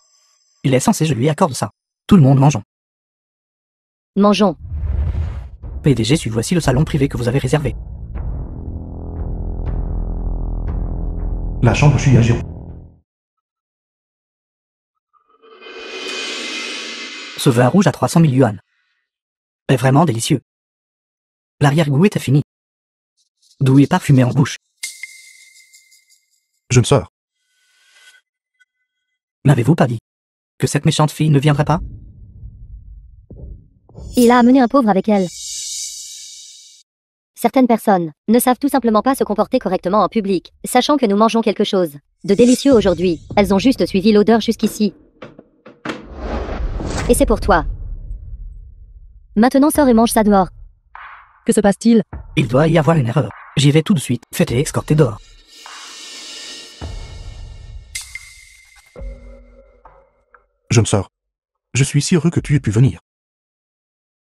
Il est censé, je lui accorde ça. Tout le monde mangeons. Mangeons. PDG, voici le salon privé que vous avez réservé. La chambre Shuyajian. Ce vin rouge à 300 000 yuan est vraiment délicieux. L'arrière-goût était fini. Doux et parfumé en bouche. Jeune sœur, N'avez-vous pas dit que cette méchante fille ne viendrait pas? Il a amené un pauvre avec elle. Certaines personnes ne savent tout simplement pas se comporter correctement en public, sachant que nous mangeons quelque chose de délicieux aujourd'hui. Elles ont juste suivi l'odeur jusqu'ici. Et c'est pour toi. Maintenant sors et mange ça dehors. Que se passe-t-il? Il doit y avoir une erreur. J'y vais tout de suite. Faites-les escorter dehors. jeune sœur, je suis si heureux que tu aies pu venir.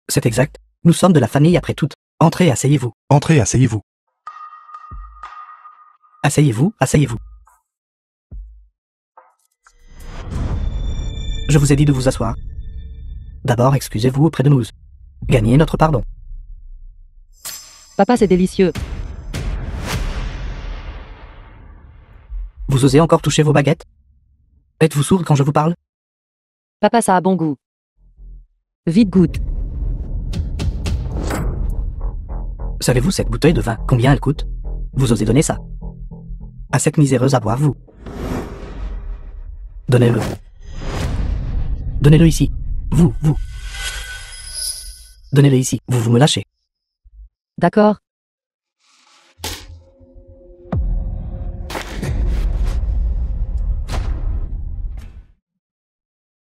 C'est exact. Nous sommes de la famille après tout. Entrez et asseyez-vous. Entrez, asseyez-vous. Asseyez-vous, asseyez-vous. Je vous ai dit de vous asseoir. D'abord, excusez-vous auprès de nous. Gagnez notre pardon. Papa, c'est délicieux. Vous osez encore toucher vos baguettes? Êtes-vous sourd quand je vous parle? Papa, ça a bon goût. Vite, goûte. Savez-vous cette bouteille de vin, combien elle coûte? Vous osez donner ça à cette miséreuse à boire, vous? Donnez-le. Donnez-le ici. Vous. Donnez-le ici. Vous me lâchez. D'accord.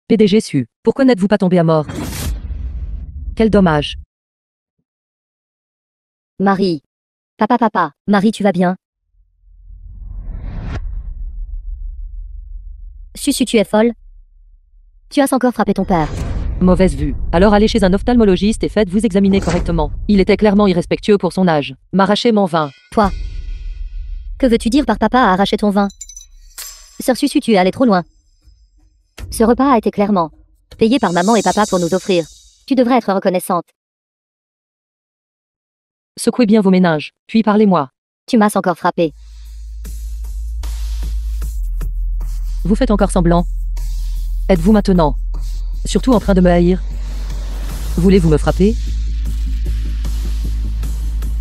PDG su. Pourquoi n'êtes-vous pas tombé à mort? Quel dommage. Marie. Papa. Marie, tu vas bien? Susu, tu es folle? Tu as encore frappé ton père. Mauvaise vue. Alors allez chez un ophtalmologiste et faites-vous examiner correctement. Il était clairement irrespectueux pour son âge. M'arracher mon vin. Toi. Que veux-tu dire par papa a arraché ton vin? Sœur Susu, tu es allée trop loin. Ce repas a été clairement payé par maman et papa pour nous offrir. Tu devrais être reconnaissante. Secouez bien vos méninges, puis parlez-moi. Tu m'as encore frappé. Vous faites encore semblant. Êtes-vous maintenant surtout en train de me haïr? Voulez-vous me frapper?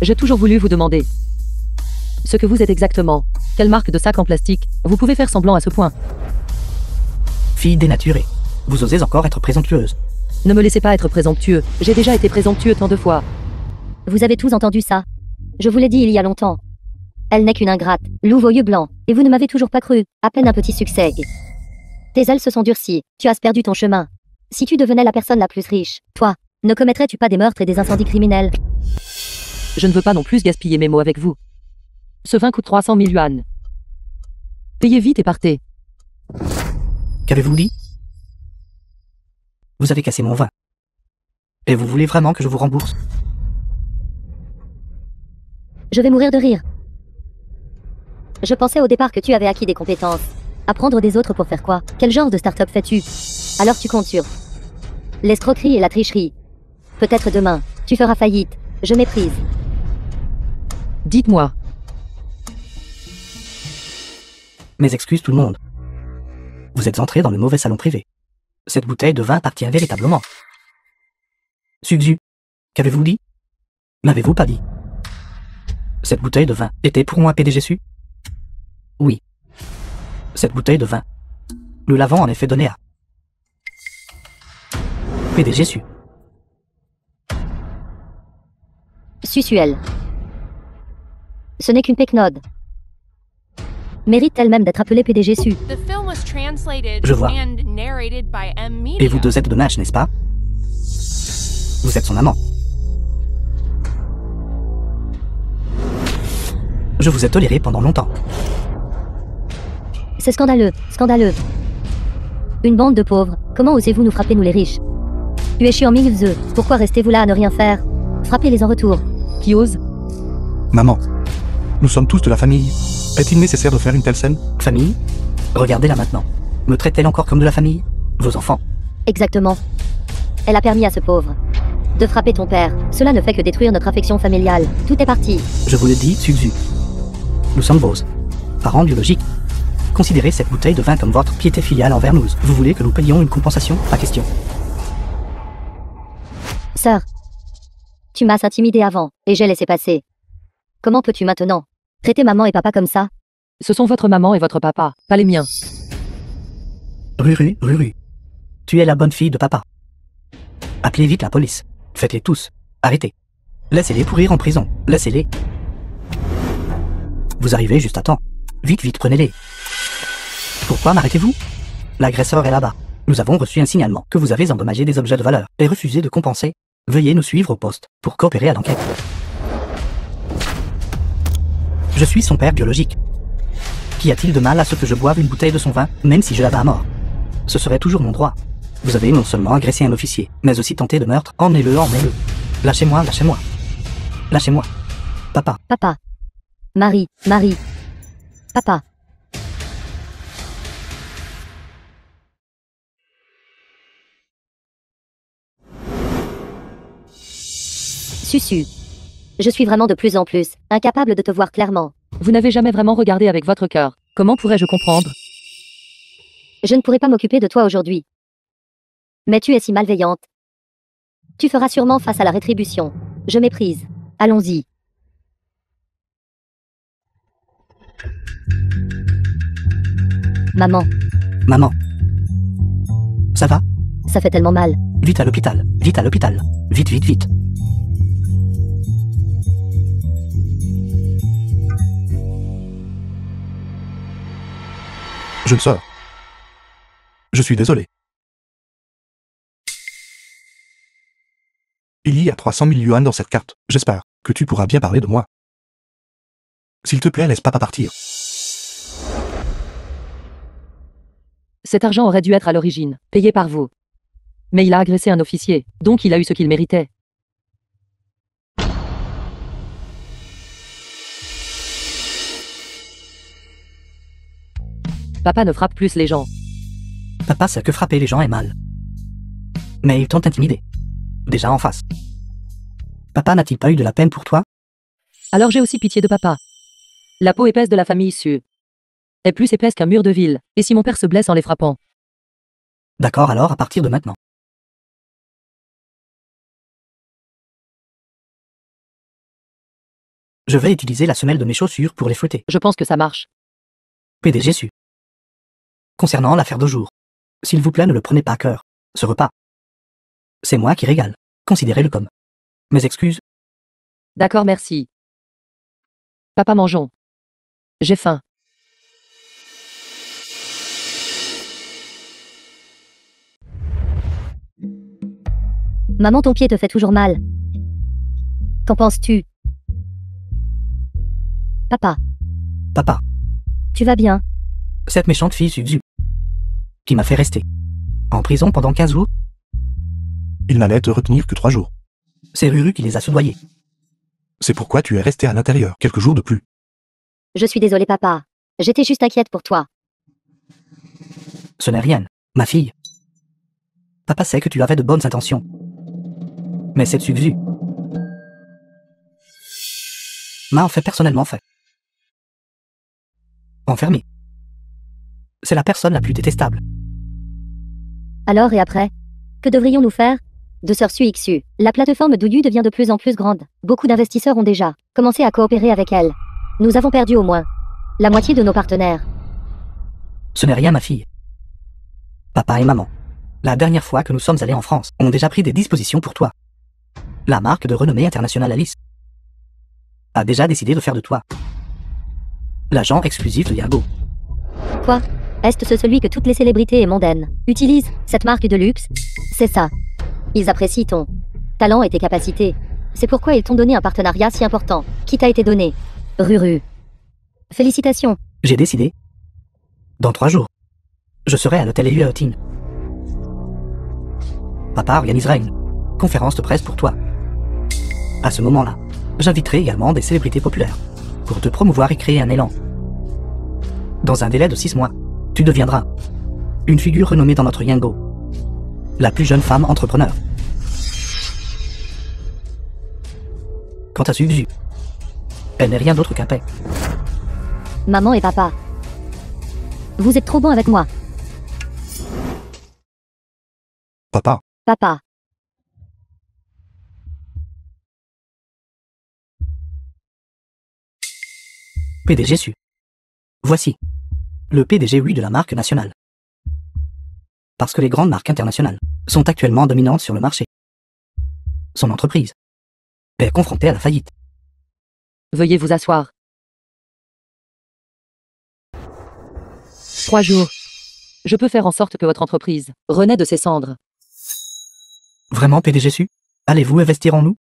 J'ai toujours voulu vous demander ce que vous êtes exactement. Quelle marque de sac en plastique? Vous pouvez faire semblant à ce point. Fille dénaturée. Vous osez encore être présomptueuse. Ne me laissez pas être présomptueux. J'ai déjà été présomptueux tant de fois. Vous avez tous entendu ça. Je vous l'ai dit il y a longtemps. Elle n'est qu'une ingrate, louve aux yeux blancs, et vous ne m'avez toujours pas cru. À peine un petit succès. Tes ailes se sont durcies, tu as perdu ton chemin. Si tu devenais la personne la plus riche, toi, ne commettrais-tu pas des meurtres et des incendies criminels? Je ne veux pas non plus gaspiller mes mots avec vous. Ce vin coûte 300 000 yuan. Payez vite et partez. Qu'avez-vous dit? Vous avez cassé mon vin. Et vous voulez vraiment que je vous rembourse? Je vais mourir de rire. Je pensais au départ que tu avais acquis des compétences. Apprendre des autres pour faire quoi? Quel genre de start-up fais-tu? Alors tu comptes sur l'escroquerie et la tricherie. Peut-être demain, tu feras faillite. Je méprise. Dites-moi. Mes excuses tout le monde. Vous êtes entré dans le mauvais salon privé. Cette bouteille de vin appartient véritablement. Suzu, qu'avez-vous dit? N'avez-vous pas dit? Cette bouteille de vin était pour moi PDG Su? Oui. Cette bouteille de vin, nous l'avons en effet donnée à PDG Su. Susuel. Ce n'est qu'une pécnode. Mérite elle-même d'être appelée PDG Su. The film was translated Je vois. and narrated by M. Media. Et vous deux êtes de match, n'est-ce pas? Vous êtes son amant. Je vous ai toléré pendant longtemps. C'est scandaleux, scandaleux. Une bande de pauvres, comment osez-vous nous frapper, nous les riches? Tu es chiant Mingze, pourquoi restez-vous là à ne rien faire? Frappez-les en retour. Qui ose? Maman, nous sommes tous de la famille. Est-il nécessaire de faire une telle scène? Famille? Regardez-la maintenant. Me traite-t-elle encore comme de la famille? Vos enfants? Exactement. Elle a permis à ce pauvre de frapper ton père. Cela ne fait que détruire notre affection familiale. Tout est parti. Je vous le dis, Suzu. Nous sommes vos parents biologiques. Considérez cette bouteille de vin comme votre piété filiale envers nous. Vous voulez que nous payions une compensation? Pas question. Sœur, tu m'as intimidé avant, et j'ai laissé passer. Comment peux-tu maintenant traiter maman et papa comme ça? Ce sont votre maman et votre papa, pas les miens. Ruru. Tu es la bonne fille de papa. Appelez vite la police. Faites-les tous. Arrêtez. Laissez-les pourrir en prison. Laissez-les. Vous arrivez juste à temps. Vite, prenez-les. Pourquoi m'arrêtez-vous? L'agresseur est là-bas. Nous avons reçu un signalement que vous avez endommagé des objets de valeur et refusé de compenser. Veuillez nous suivre au poste pour coopérer à l'enquête. Je suis son père biologique. Qu'y a-t-il de mal à ce que je boive une bouteille de son vin, même si je la bats à mort? Ce serait toujours mon droit. Vous avez non seulement agressé un officier, mais aussi tenté de meurtre. Emmenez-le. Lâchez-moi. Lâchez-moi. Papa. Papa. Marie. Papa. Susu. Je suis vraiment de plus en plus incapable de te voir clairement. Vous n'avez jamais vraiment regardé avec votre cœur. Comment pourrais-je comprendre? Je ne pourrai pas m'occuper de toi aujourd'hui. Mais tu es si malveillante. Tu feras sûrement face à la rétribution. Je méprise. Allons-y. Maman, Ça va? ça fait tellement mal. Vite à l'hôpital. Vite. Jeune sœur. Je suis désolé. Il y a 300 000 yuan dans cette carte. J'espère que tu pourras bien parler de moi. S'il te plaît, laisse papa partir. Cet argent aurait dû être à l'origine, payé par vous. Mais il a agressé un officier, donc il a eu ce qu'il méritait. Papa ne frappe plus les gens. Papa sait que frapper les gens est mal. Mais ils t'ont intimidé. Déjà en face. Papa n'a-t-il pas eu de la peine pour toi? Alors j'ai aussi pitié de papa. La peau épaisse de la famille Su est plus épaisse qu'un mur de ville, et si mon père se blesse en les frappant? D'accord alors à partir de maintenant. Je vais utiliser la semelle de mes chaussures pour les fouetter. Je pense que ça marche. PDG Su. Concernant l'affaire de jour, s'il vous plaît ne le prenez pas à cœur. Ce repas. C'est moi qui régale. Considérez-le comme. Mes excuses. D'accord, merci. Papa, mangeons. J'ai faim. Maman, ton pied te fait toujours mal. Qu'en penses-tu? Papa, Papa. tu vas bien? Cette méchante fille Su qui m'a fait rester en prison pendant 15 jours. Il n'allait te retenir que 3 jours. C'est Ruru qui les a soudoyés. C'est pourquoi tu es resté à l'intérieur quelques jours de plus. Je suis désolée, papa. J'étais juste inquiète pour toi. Ce n'est rien, ma fille. Papa sait que tu avais de bonnes intentions. Mais cette Su m'a en fait personnellement fait. Enfermé. C'est la personne la plus détestable. Alors et après? Que devrions-nous faire? De Sœur Su, la plateforme Douyu devient de plus en plus grande. Beaucoup d'investisseurs ont déjà commencé à coopérer avec elle. Nous avons perdu au moins la moitié de nos partenaires. Ce n'est rien, ma fille. Papa et maman, la dernière fois que nous sommes allés en France, ont déjà pris des dispositions pour toi. La marque de renommée internationale Alice a déjà décidé de faire de toi l'agent exclusif de Yago. Quoi? Est-ce celui que toutes les célébrités et mondaines utilisent, cette marque de luxe? C'est ça. Ils apprécient ton talent et tes capacités. C'est pourquoi ils t'ont donné un partenariat si important, qui t'a été donné. Ruru. Félicitations. J'ai décidé. Dans 3 jours, je serai à l'hôtel Elliotine. Papa organisera une conférence de presse pour toi. À ce moment-là, j'inviterai également des célébrités populaires pour te promouvoir et créer un élan. Dans un délai de 6 mois, tu deviendras une figure renommée dans notre Yango. La plus jeune femme entrepreneur. Quant à Suzu, elle n'est rien d'autre qu'un paix. Maman et papa. Vous êtes trop bons avec moi. Papa, Papa. PDG Su. Voici. Le PDG, oui, de la marque nationale. Parce que les grandes marques internationales sont actuellement dominantes sur le marché. Son entreprise est confrontée à la faillite. Veuillez vous asseoir. 3 jours. Je peux faire en sorte que votre entreprise renaît de ses cendres. Vraiment, PDG Su? Allez-vous investir en nous?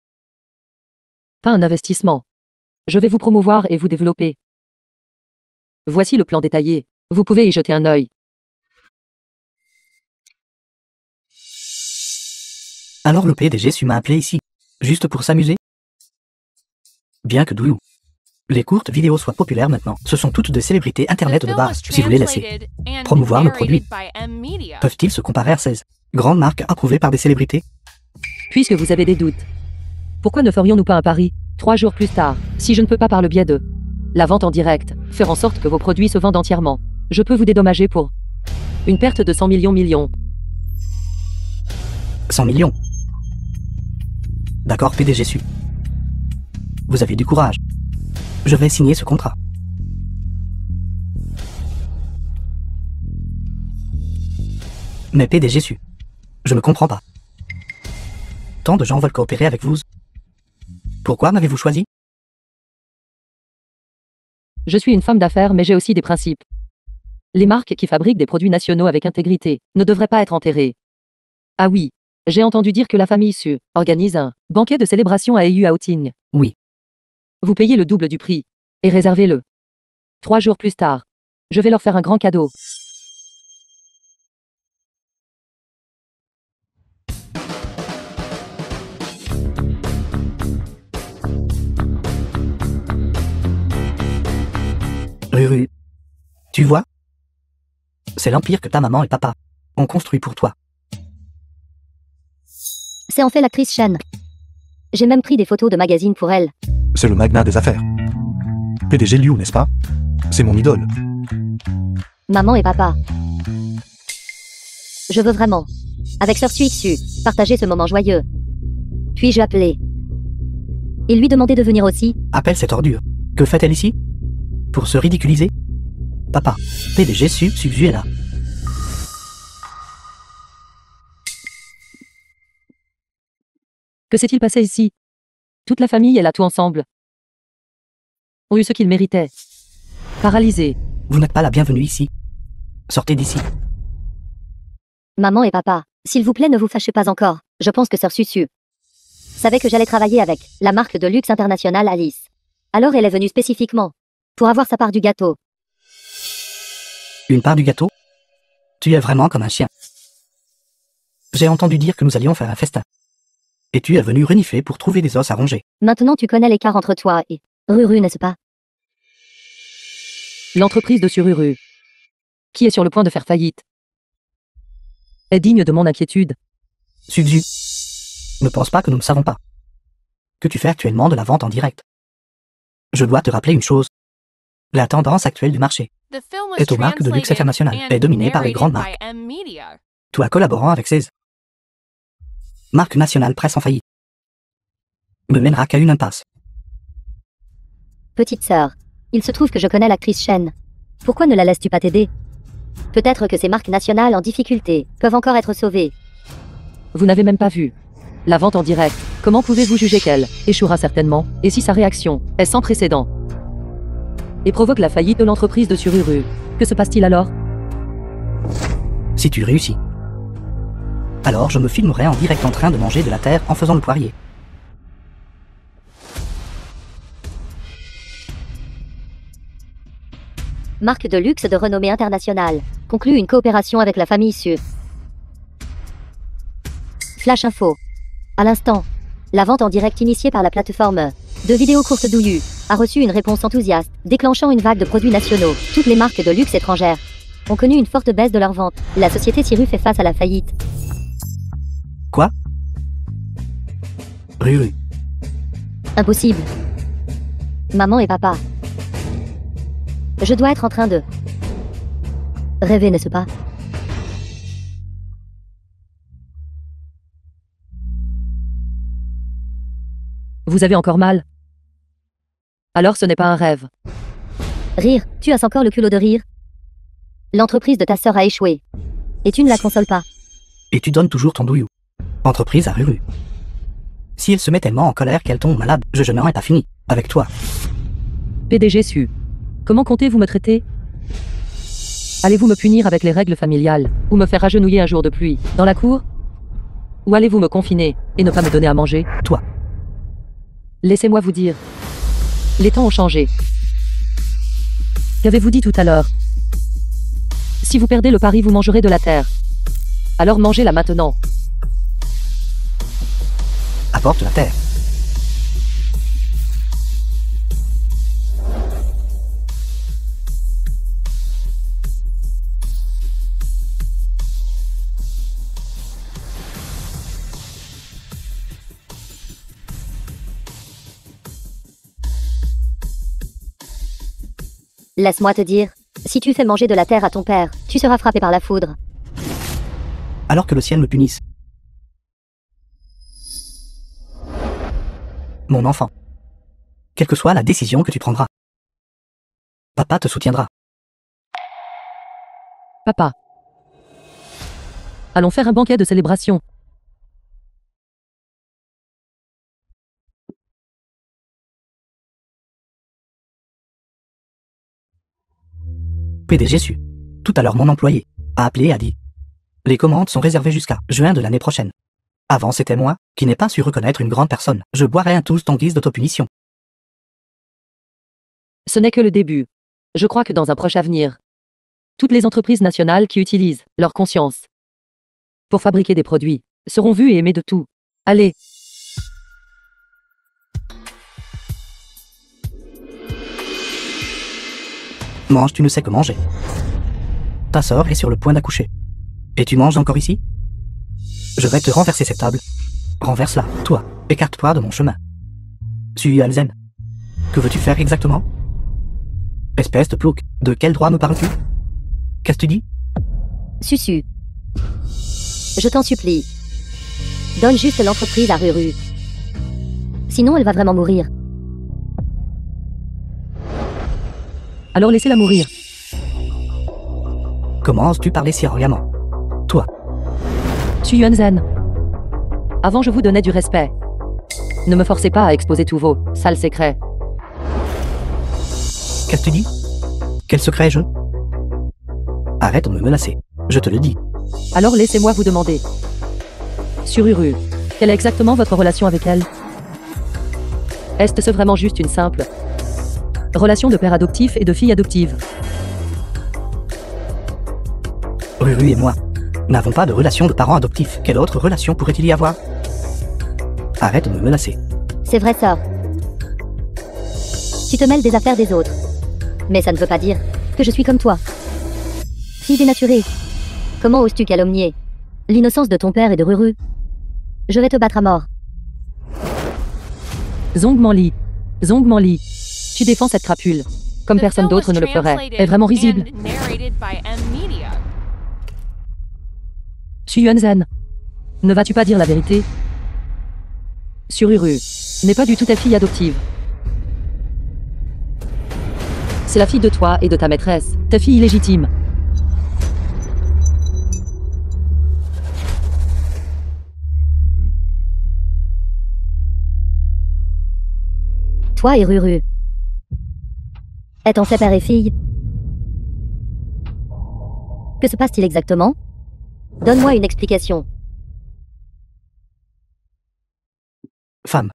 Pas un investissement. Je vais vous promouvoir et vous développer. Voici le plan détaillé. Vous pouvez y jeter un œil. Alors le PDG Su m'a appelé ici, juste pour s'amuser? Bien que Douyou. Les courtes vidéos soient populaires maintenant, ce sont toutes des célébrités internet de base. Si vous les laissez promouvoir le produit, peuvent-ils se comparer à 16 grandes marques approuvées par des célébrités? Puisque vous avez des doutes, pourquoi ne ferions-nous pas un pari, 3 jours plus tard, si je ne peux pas par le biais de la vente en direct, faire en sorte que vos produits se vendent entièrement? Je peux vous dédommager pour une perte de 100 millions. 100 millions. D'accord, PDG Su. Vous avez du courage. Je vais signer ce contrat. Mais PDG Su. Je ne comprends pas. Tant de gens veulent coopérer avec vous. Pourquoi m'avez-vous choisi? Je suis une femme d'affaires, mais j'ai aussi des principes. Les marques qui fabriquent des produits nationaux avec intégrité ne devraient pas être enterrées. Ah oui, j'ai entendu dire que la famille Su organise un banquet de célébration à EU Outing. Oui. Vous payez le double du prix et réservez-le. 3 jours plus tard, je vais leur faire un grand cadeau. Ruru. Tu vois? C'est l'empire que ta maman et papa ont construit pour toi. C'est en fait l'actrice Shen. J'ai même pris des photos de magazines pour elle. C'est le magnat des affaires. PDG Liu, n'est-ce pas? C'est mon idole. Maman et papa. Je veux vraiment, avec Sir Suixu, partager ce moment joyeux. Puis-je appeler et lui demander de venir aussi? Appelle cette ordure. Que fait-elle ici? Pour se ridiculiser? Papa, PDG Su est là. Que s'est-il passé ici? Toute la famille est là tout ensemble. Ont eu ce qu'ils méritaient. Paralysés. Vous n'êtes pas la bienvenue ici. Sortez d'ici. Maman et papa, s'il vous plaît, ne vous fâchez pas encore. Je pense que Sir Susu savait que j'allais travailler avec la marque de luxe internationale Alice. Alors elle est venue spécifiquement pour avoir sa part du gâteau. Une part du gâteau? Tu es vraiment comme un chien. J'ai entendu dire que nous allions faire un festin. Et tu es venu renifler pour trouver des os à ronger. Maintenant tu connais l'écart entre toi et Ruru, n'est-ce pas? L'entreprise de Sururu, qui est sur le point de faire faillite, est digne de mon inquiétude. Suzu, ne pense pas que nous ne savons pas que tu fais actuellement de la vente en direct. Je dois te rappeler une chose. La tendance actuelle du marché The film was est aux marques de luxe translated internationales and et dominée par les grandes narrated marques. by M-Media. Toi collaborant avec 16 marques nationales presse en faillite me mènera qu'à une impasse. Petite sœur, il se trouve que je connais l'actrice Shen. Pourquoi ne la laisses-tu pas t'aider? Peut-être que ces marques nationales en difficulté peuvent encore être sauvées. Vous n'avez même pas vu la vente en direct. Comment pouvez-vous juger qu'elle échouera certainement, et si sa réaction est sans précédent et provoque la faillite de l'entreprise de Sururu? Que se passe-t-il alors? Si tu réussis, alors je me filmerai en direct en train de manger de la terre en faisant le poirier. Marque de luxe de renommée internationale. Conclut une coopération avec la famille Su. Flash info. À l'instant, la vente en direct initiée par la plateforme de vidéos courtes Douyu a reçu une réponse enthousiaste, déclenchant une vague de produits nationaux. Toutes les marques de luxe étrangères ont connu une forte baisse de leurs ventes. La société Siru fait face à la faillite. Quoi? Ruru. Impossible. Maman et papa. Je dois être en train de rêver, n'est-ce pas? Vous avez encore mal? Alors ce n'est pas un rêve. Rire, tu as encore le culot de rire. L'entreprise de ta sœur a échoué. Et tu ne la consoles pas. Et tu donnes toujours ton douillou. Entreprise à Ruru. Si elle se met tellement en colère qu'elle tombe malade, je n'aurai pas fini. Avec toi. PDG su. Comment comptez-vous me traiter? Allez-vous me punir avec les règles familiales, ou me faire agenouiller un jour de pluie, dans la cour? Ou allez-vous me confiner, et ne pas me donner à manger? Toi. Laissez-moi vous dire. Les temps ont changé. Qu'avez-vous dit tout à l'heure? Si vous perdez le pari, vous mangerez de la terre. Alors mangez-la maintenant. Apporte la terre. Laisse-moi te dire, si tu fais manger de la terre à ton père, tu seras frappé par la foudre. Alors que le ciel me punisse. Mon enfant. Quelle que soit la décision que tu prendras. Papa te soutiendra. Papa. Allons faire un banquet de célébration. PDG su. Tout à l'heure mon employé a appelé et a dit. Les commandes sont réservées jusqu'à juin de l'année prochaine. Avant c'était moi, qui n'ai pas su reconnaître une grande personne. Je boirai un toast en guise d'autopunition. Ce n'est que le début. Je crois que dans un proche avenir, toutes les entreprises nationales qui utilisent leur conscience pour fabriquer des produits seront vues et aimées de tout. Allez. Mange, tu ne sais que manger. Ta sœur est sur le point d'accoucher. Et tu manges encore ici? Je vais te renverser cette table. Renverse-la, toi. Écarte-toi de mon chemin. Suis Alzen. Que veux-tu faire exactement? Espèce de plouc, de quel droit me parles-tu? Qu'est-ce que tu dis? Susu. Je t'en supplie. Donne juste l'entreprise à Ruru. Sinon elle va vraiment mourir. Alors laissez-la mourir. Comment oses-tu parler si arrogamment? Toi. Yuanzen. Avant je vous donnais du respect. Ne me forcez pas à exposer tous vos sales secrets. Qu'est-ce que tu dis? Quel secret je? Arrête de me menacer. Je te le dis. Alors laissez-moi vous demander. Sur Uru, quelle est exactement votre relation avec elle? Est-ce vraiment juste une simple relation de père adoptif et de fille adoptive? Ruru et moi n'avons pas de relation de parents adoptifs. Quelle autre relation pourrait-il y avoir? Arrête de me menacer. C'est vrai, sœur. Tu te mêles des affaires des autres. Mais ça ne veut pas dire que je suis comme toi. Fille dénaturée. Comment oses-tu calomnier l'innocence de ton père et de Ruru? Je vais te battre à mort. Zong Manli. Zong Manli. Tu défends cette crapule. Comme personne d'autre ne le ferait. Est vraiment risible. Yuanzen. Ne vas-tu pas dire la vérité? Sur Uru, n'est pas du tout ta fille adoptive. C'est la fille de toi et de ta maîtresse, ta fille illégitime. Toi et Ruru. Est-on fait père et fille? Que se passe-t-il exactement? Donne-moi une explication. Femme.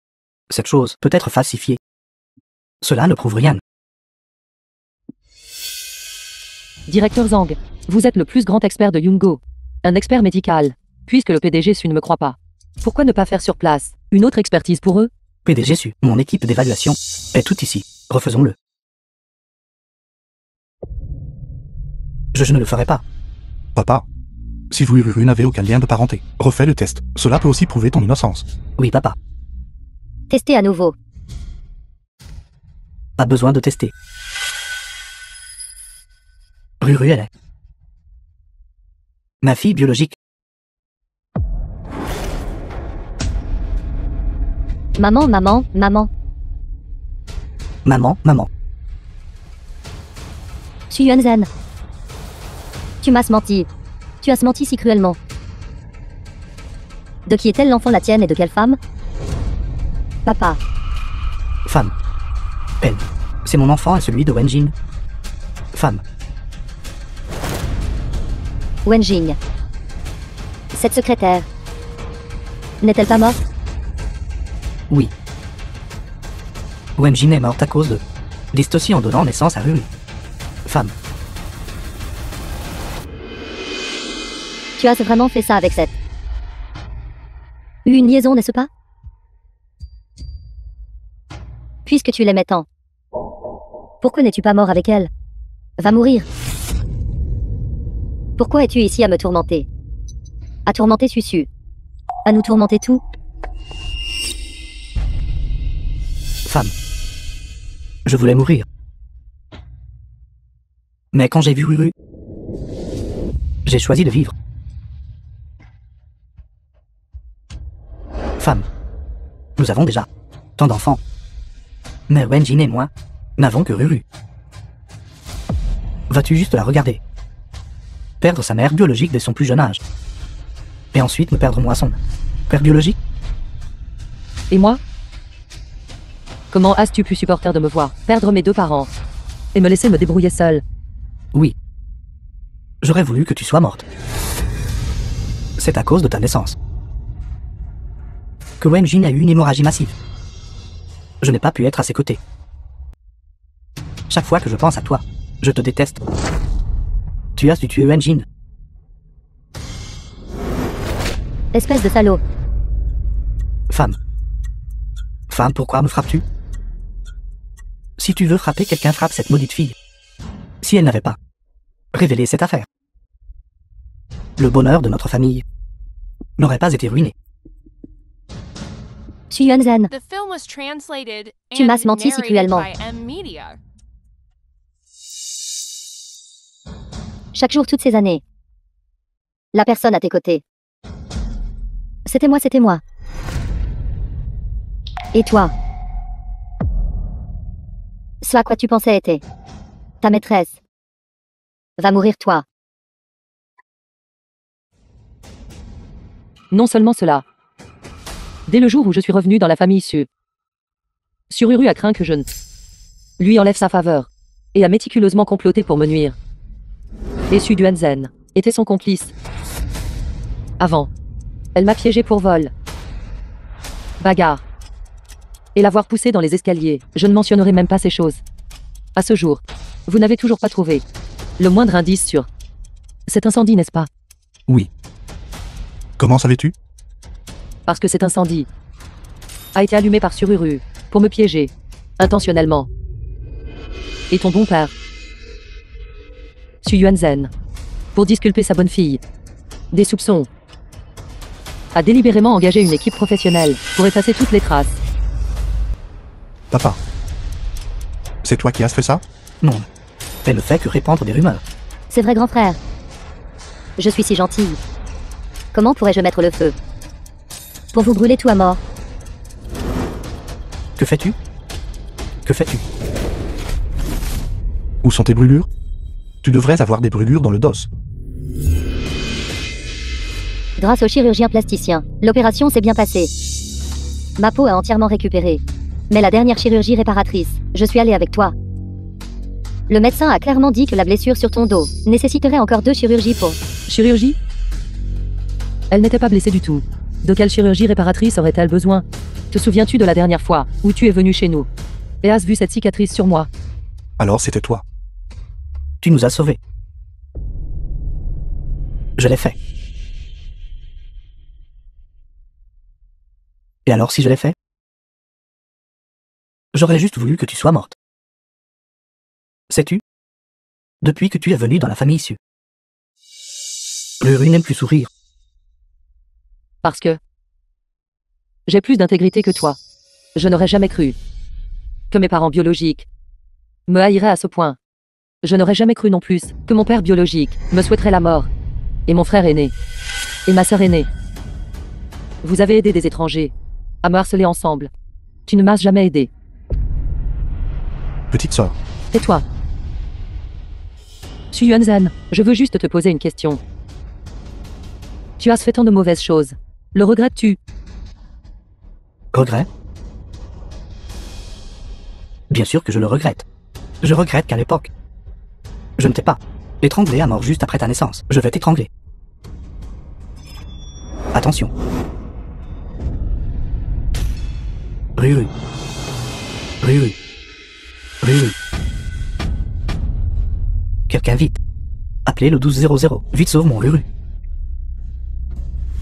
Cette chose peut être falsifiée. Cela ne prouve rien. Directeur Zhang, vous êtes le plus grand expert de Yungo. Un expert médical. Puisque le PDG Su ne me croit pas. Pourquoi ne pas faire sur place une autre expertise pour eux? PDG Su, mon équipe d'évaluation est tout ici. Refaisons-le. Je ne le ferai pas. Papa, si vous et Ruru n'avez aucun lien de parenté, refais le test. Cela peut aussi prouver ton innocence. Oui, papa. Testez à nouveau. Pas besoin de tester. Ruru, elle est ma fille biologique. Maman, maman, maman. Maman, maman. Xu Yuanzhen. Tu m'as menti. Tu as menti si cruellement. De qui est-elle l'enfant, la tienne, et de quelle femme? Papa. Femme. Elle. C'est mon enfant et celui de Wenjin. Femme. Wenjing. Cette secrétaire. N'est-elle pas morte? Oui. Wenjin est morte à cause de dystocie en donnant naissance à Ruri. Femme. Tu as vraiment fait ça avec cette... Une liaison, n'est-ce pas? Puisque tu l'aimais tant. Pourquoi n'es-tu pas mort avec elle? Va mourir. Pourquoi es-tu ici à me tourmenter? À tourmenter Susu? À nous tourmenter tout? Femme. Je voulais mourir. Mais quand j'ai vu Ruru, j'ai choisi de vivre. Femme. Nous avons déjà tant d'enfants. Mais Wenjin et moi n'avons que Ruru. Vas-tu juste la regarder? Perdre sa mère biologique dès son plus jeune âge. Et ensuite me perdre moi son père biologique? Et moi? Comment as-tu pu supporter de me voir perdre mes 2 parents et me laisser me débrouiller seule? Oui. J'aurais voulu que tu sois morte. C'est à cause de ta naissance que Wenjin a eu une hémorragie massive. Je n'ai pas pu être à ses côtés. Chaque fois que je pense à toi, je te déteste. Tu as dû tuer Wenjin. Espèce de salaud. Femme. Femme, pourquoi me frappes-tu? Si tu veux frapper quelqu'un, frappe cette maudite fille. Si elle n'avait pas révélé cette affaire, le bonheur de notre famille n'aurait pas été ruiné. Xu Yuanzhen. The film was translated Tu and m'as menti si narrated cruellement. by M Media. Chaque jour, toutes ces années. La personne à tes côtés. C'était moi, c'était moi. Et toi? Ce à quoi tu pensais était ta maîtresse. Va mourir, toi. Non seulement cela. Dès le jour où je suis revenu dans la famille Sururu a craint que je ne lui enlève sa faveur et a méticuleusement comploté pour me nuire. Et Xu Yuanzhen était son complice. Avant, elle m'a piégé pour vol, bagarre et l'avoir poussé dans les escaliers. Je ne mentionnerai même pas ces choses. À ce jour, vous n'avez toujours pas trouvé le moindre indice sur cet incendie, n'est-ce pas? Oui. Comment savais-tu? Parce que cet incendie a été allumé par Sururu pour me piéger, intentionnellement. Et ton bon père, Xu Yuanzhen, pour disculper sa bonne fille des soupçons, a délibérément engagé une équipe professionnelle pour effacer toutes les traces. Papa. C'est toi qui as fait ça? Non. Elle ne fait que répandre des rumeurs. C'est vrai, grand frère. Je suis si gentille. Comment pourrais-je mettre le feu pour vous brûler tout à mort? Que fais-tu? Que fais-tu? Où sont tes brûlures? Tu devrais avoir des brûlures dans le dos. Grâce au chirurgien plasticien, l'opération s'est bien passée. Ma peau a entièrement récupéré. Mais la dernière chirurgie réparatrice, je suis allée avec toi. Le médecin a clairement dit que la blessure sur ton dos nécessiterait encore 2 chirurgies pour... Chirurgie? Elle n'était pas blessée du tout. De quelle chirurgie réparatrice aurait-elle besoin? Te souviens-tu de la dernière fois où tu es venu chez nous et as vu cette cicatrice sur moi? Alors c'était toi. Tu nous as sauvés. Je l'ai fait. Et alors si je l'ai fait? J'aurais juste voulu que tu sois morte. Sais-tu? Depuis que tu es venu dans la famille issue, Ruru n'aime plus sourire. Parce que j'ai plus d'intégrité que toi. Je n'aurais jamais cru que mes parents biologiques me haïraient à ce point. Je n'aurais jamais cru non plus que mon père biologique me souhaiterait la mort. Et mon frère aîné. Et ma sœur aînée. Vous avez aidé des étrangers à me harceler ensemble. Tu ne m'as jamais aidé. Petite sœur. Tais-toi. Xu Yuanzhan, je veux juste te poser une question. Tu as fait tant de mauvaises choses. Le regrettes-tu? Regret? Bien sûr que je le regrette. Je regrette qu'à l'époque, je ne t'ai pas étranglé à mort juste après ta naissance. Je vais t'étrangler. Attention. Ruru. Ruru. Ruru. Quelqu'un vite. Appelez le 1200. Vite sauve mon Ruru.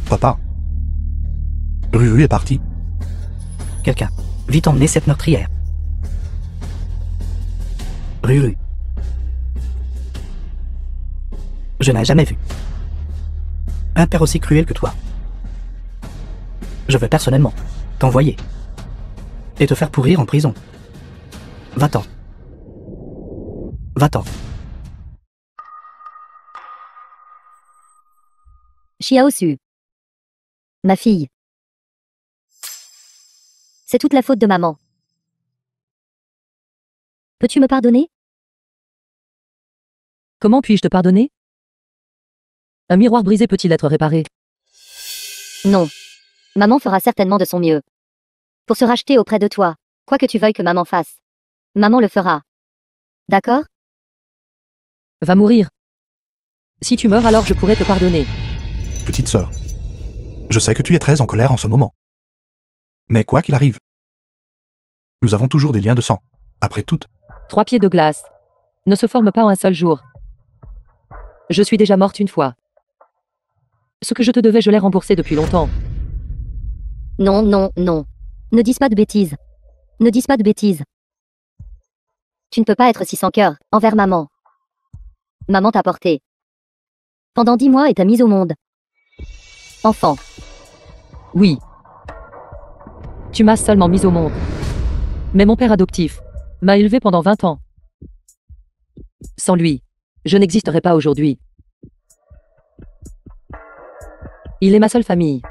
Papa. Ruru est parti. Quelqu'un. Vite emmener cette meurtrière. Ruru. Je n'ai jamais vu un père aussi cruel que toi. Je vais personnellement t'envoyer et te faire pourrir en prison. Va-t'en. Va-t'en. Xiaosu. Ma fille. C'est toute la faute de maman. Peux-tu me pardonner? Comment puis-je te pardonner? Un miroir brisé peut-il être réparé? Non. Maman fera certainement de son mieux. Pour se racheter auprès de toi, quoi que tu veuilles que maman fasse. Maman le fera. D'accord? Va mourir. Si tu meurs, alors je pourrai te pardonner. Petite sœur. Je sais que tu es très en colère en ce moment. Mais quoi qu'il arrive, nous avons toujours des liens de sang. Après tout, 3 pieds de glace ne se forment pas en un seul jour. Je suis déjà morte une fois. Ce que je te devais, je l'ai remboursé depuis longtemps. Non, non, non. Ne dis pas de bêtises. Ne dis pas de bêtises. Tu ne peux pas être si sans cœur envers maman. Maman t'a porté pendant 10 mois et t'a mise au monde. Enfant. Oui. Tu m'as seulement mise au monde. Mais mon père adoptif m'a élevé pendant 20 ans. Sans lui, je n'existerais pas aujourd'hui. Il est ma seule famille.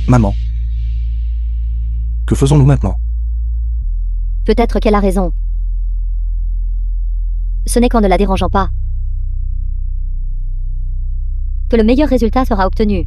maman. Que faisons-nous maintenant? Peut-être qu'elle a raison. Ce n'est qu'en ne la dérangeant pas que le meilleur résultat sera obtenu.